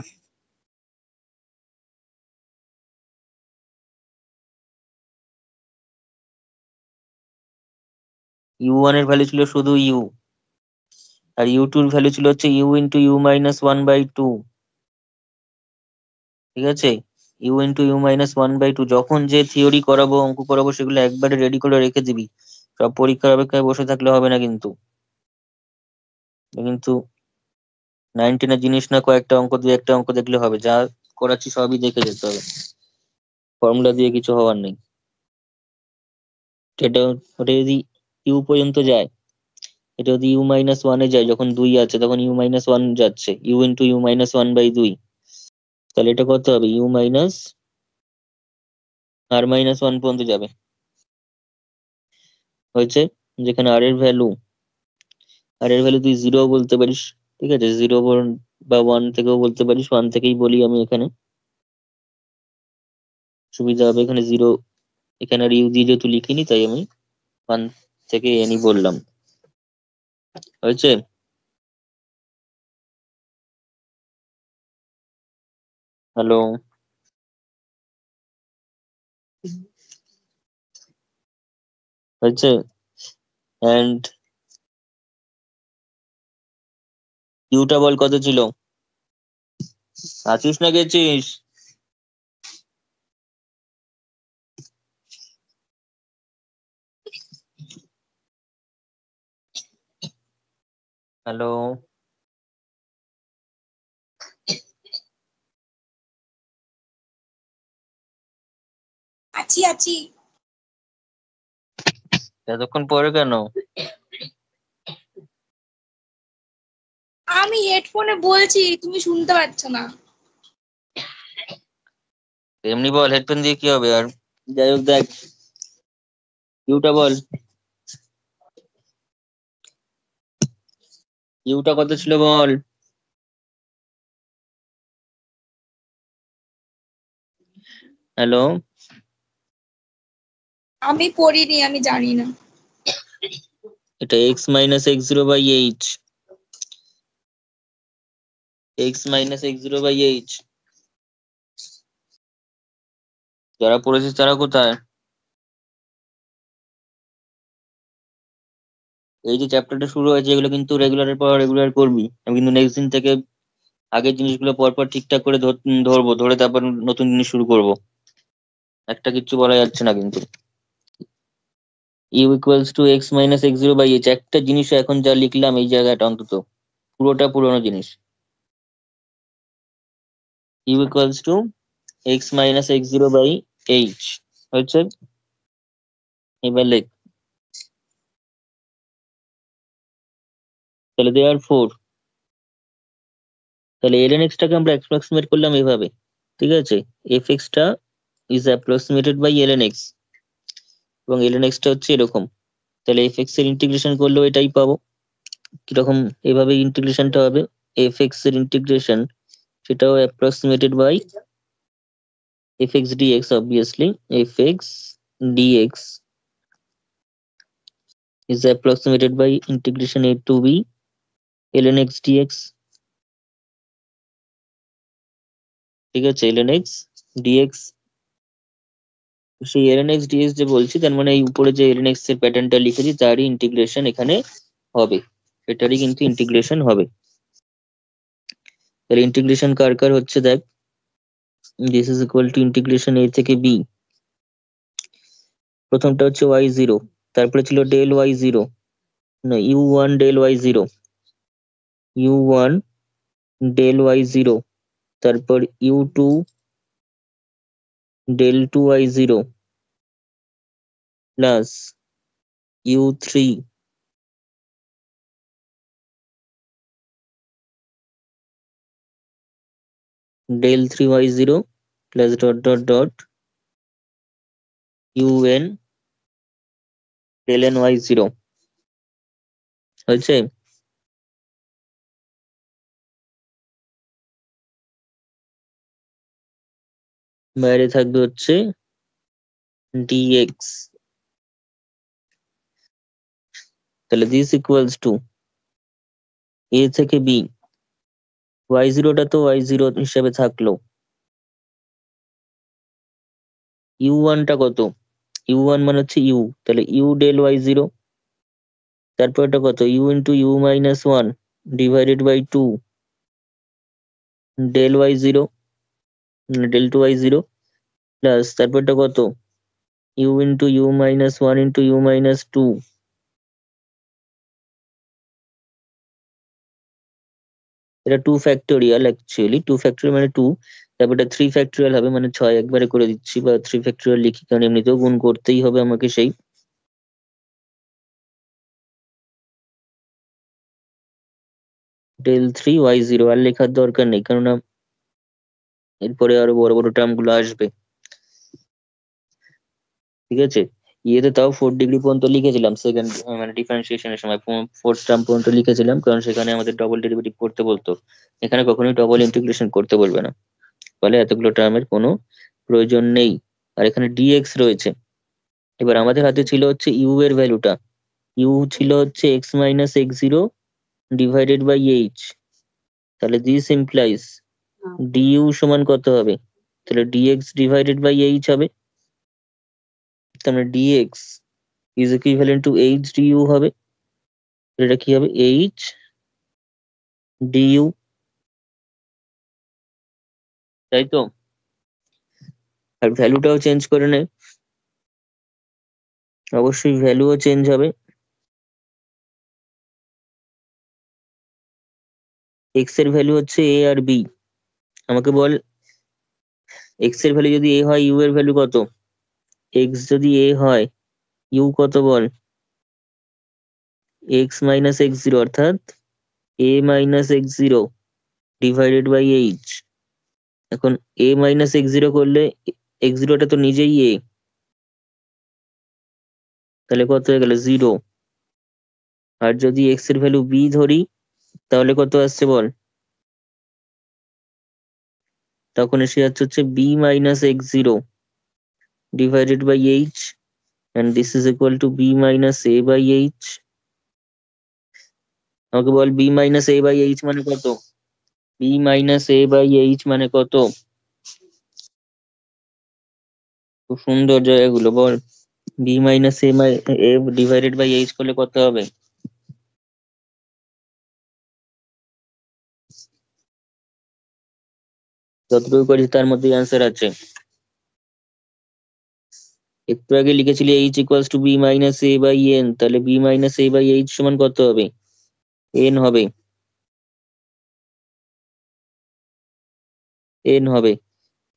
u1 এর ভ্যালু ছিল শুধু u, আর u2 এর ভ্যালু ছিল হচ্ছে u-1/2। ঠিক আছে, u-1/2। যখন যে থিওরি করাবো, অঙ্ক করাবো, সেগুলো একবারে রেডি করে রেখে দিবি। সব পরীক্ষার অপেক্ষায় বসে থাকলে হবে না কিন্তু। কিন্তু 9-10 জিনিস না, কয়েকটা অঙ্ক, দুই একটা অঙ্ক দেখলে হবে, যা করাচ্ছি সবই দেখে যেতে হবে। ফর্মুলা দিয়ে কিছু হওয়ার নেই। এটা, ওটা যদি ইউ পর্যন্ত যায়, এটা যদি u-1 যায়, যখন 2 আছে তখন u-1 যাচ্ছে, u-1/2, তাহলে এটা কত হবে? u-r-1 পর্যন্ত যাবে। হয়েছে? যেখানে আর এর ভ্যালু তুই 0 বলতে পারিস। ঠিক আছে, 0 বা 1 থেকেও বলতে পারিস, 1 থেকেই বলি আমি এখানে, সুবিধা হবে। এখানে 0, এখানে আর ইউ দিয়ে যেহেতু লিখিনি তাই আমি 1 থেকে এনই বললাম। হয়েছে? হ্যালো? হয়েছে? অ্যান্ড ইউটা বল কত ছিল? আছিস না গেছিস? হ্যালো? আছি আছি। এতক্ষণ পরে কেন? আমি হেডফোনে বলছি, তুমি শুনতে পাচ্ছ না। এমনি বল, হেডফোন দিয়ে কি হবে আর? যাই হোক, দেখ, ইউটা বল, ইউটা কত ছিল বল? হ্যালো? আমি পড়িনি, আমি জানি না। এটা x-x0/h, x-x0/h। যারা পড়েছিস তারা কোথায়? এই যে চ্যাপ্টারটা শুরু হয়েছে, এগুলো কিন্তু রেগুলারের পর রেগুলার করবি। আমি কিন্তু নেক্সট দিন থেকে আগের জিনিসগুলো পরপর ঠিকঠাক করে ধরবো, ধরে তারপর নতুন জিনিস শুরু করব। একটা কিচ্ছু বলা যাচ্ছে না কিন্তু। u=x-x0/h, একটা জিনিস এখন যা লিখলাম এই জায়গাটা অন্তত পুরোটা পুরোনো জিনিস। u=x-x0/h হচ্ছে। এবার লেখ, তাহলে দেওয়ার 4, তাহলে ln x টাকে আমরা অ্যাপ্রক্সিমেট করলাম এভাবে। ঠিক আছে, fx টা is approximated by ln x, এবং ln x টা হচ্ছে এরকম। তাহলে fx এর ইন্টিগ্রেশন করলেও এটাই পাবো। কিরকম এভাবে ইন্টিগ্রেশনটা হবে? fx এর ইন্টিগ্রেশন, সেটাও approximated by fx dx, obviously fx dx is approximated by integration a to b ln x dx, ঠিক আছে, ln x dx। সেই ln x dx যে বলছি, তার মানে এই উপরে যে ln x এর প্যাটার্নটা লিখেছি তারই ইন্টিগ্রেশন এখানে হবে, এটারই কিন্তু ইন্টিগ্রেশন হবে। তাহলে ইন্টিগ্রেশন কার কার হচ্ছে দেখ, this is equal to integration a থেকে b। প্রথমটা হচ্ছে y0, তারপরে ছিল ডেল y0, না u1 del y0, u1 del y0, তারপর u2 del 2y0 plus u3 del 3y0 plus dot dot dot un del ny0 হয়েছে। বাইরে থাকবে হচ্ছে dx, তাহলে দিস ইকুয়ালস টু a থেকে b, y0 টা তো y0 হিসেবে থাকলো, u1 টা কত, u1 মানে হচ্ছে u, তাহলে u ডেল y0, তারপর এটা কত u into u minus 1 divided by 2 del y0 del 2y0 plus তারপরটা কত u into u minus 1 into u minus 2, এটা 2 ফ্যাক্টোরিয়াল, অ্যাকচুয়ালি 2 ফ্যাক্টোরিয়াল মানে 2, তারপর এটা 3 ফ্যাক্টোরিয়াল হবে মানে 6 একবারে করে দিচ্ছি, বা 3 ফ্যাক্টোরিয়াল লিখি কারণ এমনিতেও গুণ করতেই হবে আমাকে সেই ডেল 3y0, আর লেখার দরকার নেই কারণ এরপরে আরো বড় বড় টার্ম গুলো আসবে, ঠিক আছে। ইয়েতে তাও 4 ডিগ্রি পর্যন্ত লিখেছিলাম সেকেন্ড, মানে ডিফারেন্সিয়েশনের সময় 4th টার্ম পর্যন্ত লিখেছিলাম কারণ সেখানে আমাদের ডবল ডেরিভেটিভ করতে বলতো, এখানে কখনোই ডবল ইন্টিগ্রেশন করতে বলবে না, ফলে এতগুলো টার্মের কোনো প্রয়োজন নেই। আর এখানে dx রয়েছে, এবার আমাদের হাতে ছিল হচ্ছে u এর ভ্যালুটা, u ছিল হচ্ছে x minus x0 divided by h, তাহলে দিস ইমপ্লাইজ du সমান কত হবে, তাহলে dx ডিভাইডেড বাই h হবে, তার মানে dx is equivalent to h du হবে, এটা কি হবে h du, তাই তো। আর ভ্যালুটাও চেঞ্জ করে নেয়, অবশ্যই ভ্যালুও চেঞ্জ হবে, x এর ভ্যালু হচ্ছে a আর b, আমাকে বল x এর ভ্যালু যদি a হয় u এর ভ্যালু কত, x যদি a হয় u কত বল, x মাইনাস x0 অর্থাৎ a minus x0 divided by h। এখন a মাইনাস x0 করলে x0 টা তো নিজেই a, তাহলে কত হয়ে গেল 0, আর যদি x এর ভ্যালু b ধরি তাহলে কত আসছে বল, তখন এসে যাচ্ছে হচ্ছে b minus x0 divided by h, and this is equal to b minus a by h। আমাকে বল b minus a by h মানে কত, b minus a by h মানে কত, খুব সুন্দর জায়গাগুলো বল, b minus a divided by h করলে কত হবে, যতটুকু করেছি তার মধ্যে অ্যান্সার আছে। একটু আগে লিখেছিলি h equals to b minus a by n, তাহলে b minus a by h সমান কত হবে, n হবে, n হবে।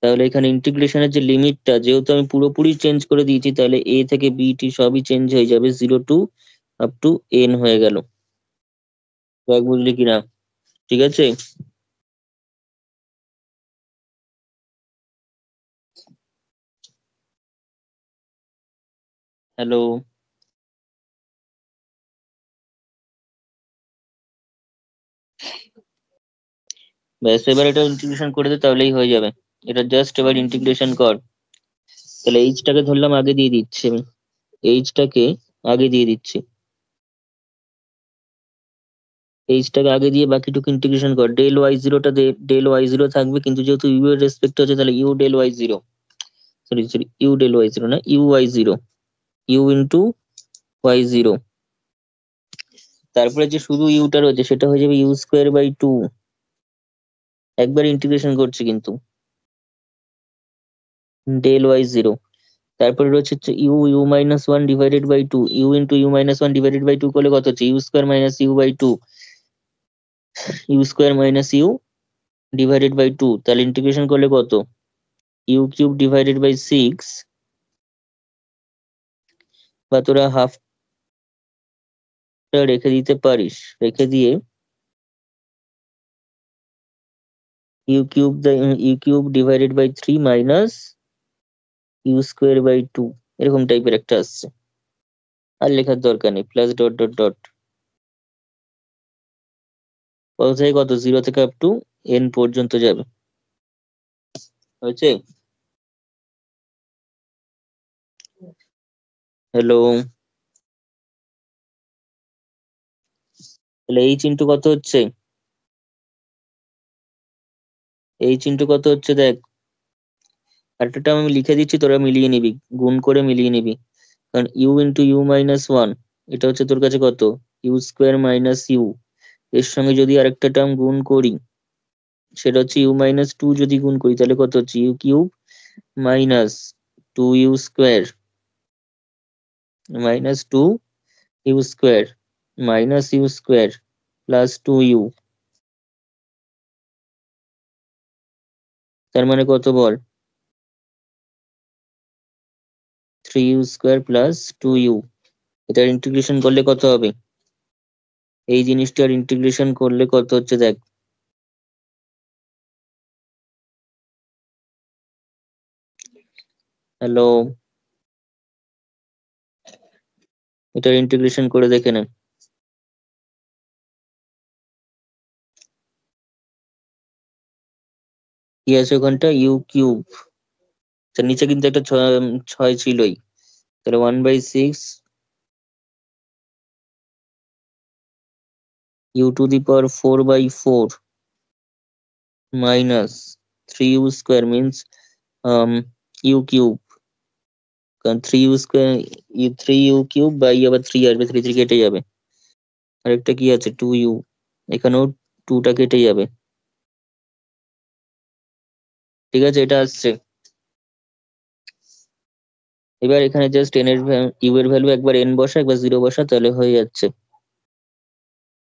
তাহলে এখানে ইন্টিগ্রেশনের যে লিমিটটা যেহেতু আমি পুরোপুরি চেঞ্জ করে দিয়েছি, তাহলে a থেকে b টি সবই চেঞ্জ হয়ে যাবে, 0 টু আপ টু n হয়ে গেল, দেখ বুঝলি কিনা, ঠিক আছে। হ্যালো, ব্যাস এবার এটা ইন্টিগ্রেশন করে দে তাহলেই হয়ে যাবে। এটা জাস্ট এবার ইন্টিগ্রেশন কর। তাহলে এইচটাকে ধরলাম আগে দিয়ে দিচ্ছি আমি, এইচটাকে আগে দিয়ে দিচ্ছি, এইচটাকে আগে দিয়ে বাকিটুকু ইন্টিগ্রেশন কর। ডেল ওয়াই জিরোটা ডেল ওয়াই জিরো থাকবে, কিন্তু যেহেতু ইউ এর রেসপেক্ট হচ্ছে তাহলে u del y zero, sorry sorry u del y zero না, u y zero, u into y zero. তারপরে যে শুধু ইউটা রয়েছে সেটা হয়ে যাবে ইউ স্কোয়ার বাই টু, একবার ইন্টিগ্রেশন করছি কিন্তু, ডেল ওয়াই জিরো। তারপরে রয়েছে হচ্ছে u u minus one divided by two, u into u minus one divided by two করলে কত হচ্ছে u square minus u by two, u square minus u divided by two, তাহলে integration করলে কত u cube divided by six, বা তোরা হাফটা রেখে দিতে পারিস, রেখে দিয়ে u cube divided by three minus u square by two, এরকম টাইপের একটা আসছে। আর লেখার দরকার নেই, প্লাস ডট ডট ডট, কত থেকে কত, জিরো থেকে আপ টু এন পর্যন্ত যাবে। হয়েছে? হ্যালো? তাহলে এইচ ইন্টু কত হচ্ছে, এইচ ইন্টু কত হচ্ছে দেখ, একটা টার্ম আমি লিখে দিচ্ছি, তোরা মিলিয়ে নিবি, গুণ করে মিলিয়ে নিবি। কারণ u into u minus one, এটা হচ্ছে তোর কাছে কত ইউ স্কোয়ার মাইনাস ইউ, এর সঙ্গে যদি আরেকটা টার্ম গুণ করি সেটা হচ্ছে ইউ মাইনাস টু, যদি গুণ করি তাহলে কত হচ্ছে u cube minus two u square, minus two u square minus u square plus two u, তার মানে কত বল, three u square plus two u. এটার ইন্টিগ্রেশন করলে কত হবে, এই জিনিসটার ইন্টিগ্রেশন করলে কত হচ্ছে দেখ, হ্যালো, এটার ইন্টিগ্রেশন করে দেখে নে, কি আছে ওখানটা ইউ কিউব, তার নিচে কিন্তু একটা ছয় ছিলই, তাহলে one by six u to the power four by four minus three u square means u cube, কারণ three u square, three u cube by আবার থ্রি আসবে, থ্রি থ্রি কেটে যাবে, আরেকটা কি আছে টু ইউ, এখানেও টুটা কেটে যাবে। ঠিক আছে, এটা আসছে। এবার এখানে জাস্ট এন এর ইউ এর ভ্যালু একবার এন বসা একবার জিরো বসা, তাহলে হয়ে যাচ্ছে।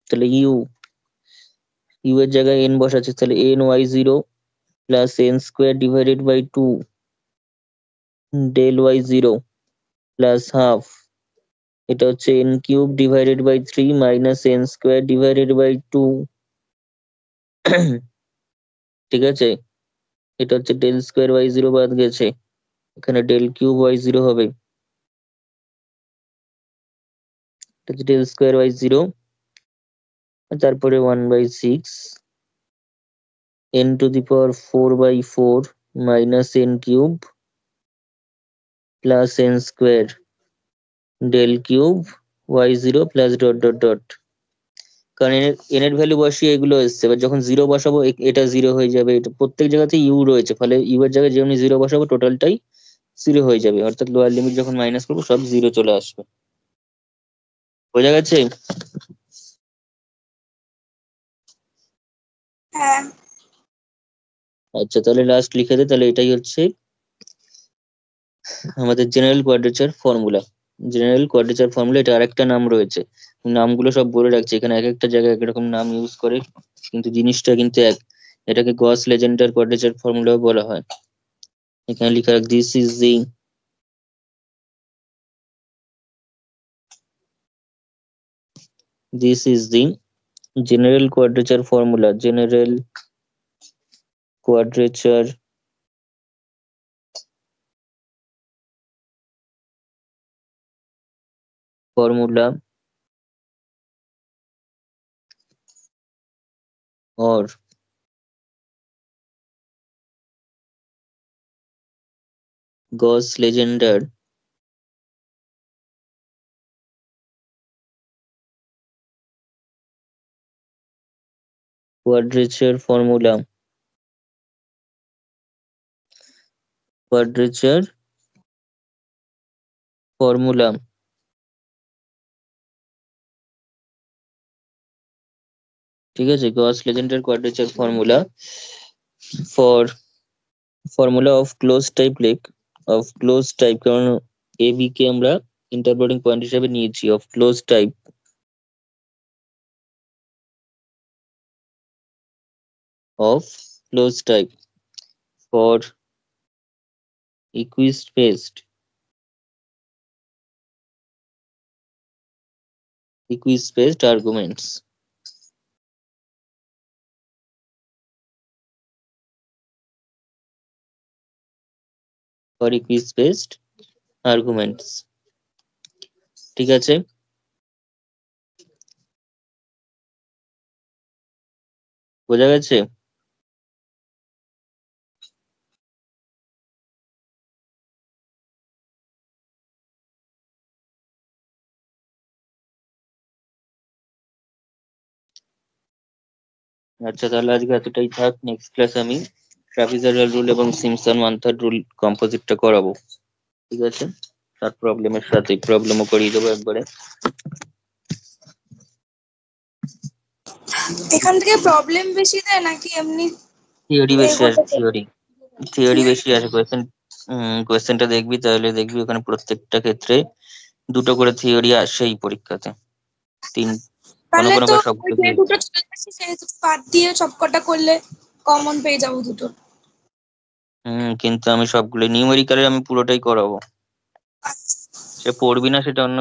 তাহলে ইউ ইউ এর জায়গায় এন বসাচ্ছে, তাহলে n y zero plus n square divided by two del y zero plus half, এটা হচ্ছে n cube divided by three minus n square divided by two. ঠিক আছে, এটা হচ্ছে ডেল স্কোয়ার ওয়াই জিরো বাদ গেছে, এখানে ডেল কিউব ওয়াই জিরো হবে, এটা হচ্ছে ডেল স্কোয়ার ওয়াই জিরো, তারপরে one by six n to the power four by four minus n cube plus n square del cube y zero plus dot dot dot. কারণ n এর value বসিয়ে এগুলো এসছে, এবার যখন জিরো বসাবো এটা জিরো হয়ে যাবে, এটা প্রত্যেক জায়গাতে ইউ রয়েছে, ফলে ইউ এর জায়গায় যেমনি জিরো বসাবো টোটালটাই জিরো হয়ে যাবে, অর্থাৎ লোয়ার লিমিট যখন মাইনাস করবো সব জিরো চলে আসবে। বোঝা গেছে? হ্যাঁ। আচ্ছা, তাহলে লাস্ট লিখে দে, তাহলে এটাই হচ্ছে আমাদের general quadrature formula. General quadrature formula, এটা আরেকটা নাম রয়েছে, নামগুলো সব বলে রাখছে এখানে, এক একটা জায়গায় এক রকম নাম ইউজ করে, কিন্তু জিনিসটা কিন্তু এক, এটাকে গস লেজেন্ডার কোয়াড্রেচার ফর্মুলাও বলা হয়। এখানে লেখা রাখ this is the general quadrature formula, general quadrature formula or Gauss Legendre quadrature formula ঠিক আছে, Gauss Legendre quadrature formula for formula of close type কারণ এ বি কে আমরা ইন্টারপ্রেটিং পয়েন্ট হিসেবে নিয়েছি of close type for equispaced arguments. ঠিক আছে, বোঝা গেছে? আচ্ছা, তাহলে আজকে এতটাই থাক। নেক্সট ক্লাসে আমি ট্রাপিজয়েডাল রুল এবং সিম্পসন ওয়ান থার্ড রুল কম্পোজিটটা করাবো। ঠিক আছে, তার প্রবলেমের সাথে প্রবলেমও করিয়ে দেবো একবারে। এখান থেকে প্রবলেম বেশি দেয় নাকি এমনি থিওরি বেশি এগোতে আছে, থিওরি বেশি আছে। কোয়েশ্চেনটা দেখবি, তাহলে দেখবি ওখানে প্রত্যেকটা ক্ষেত্রে দুটো করে থিওরি আসেই পরীক্ষাতে। কোনো তাহলে কোনো তো বার সবগুলো যে দুটো চলে আসছে সেই দুটো বাদ দিয়ে সবকটা করলে কমন পেয়ে যাবো দুটো। কিন্তু আমি সবগুলো নিউমেরিক্যালের আমি পুরোটাই করাবো। সে পড়বি না সেটা অন্য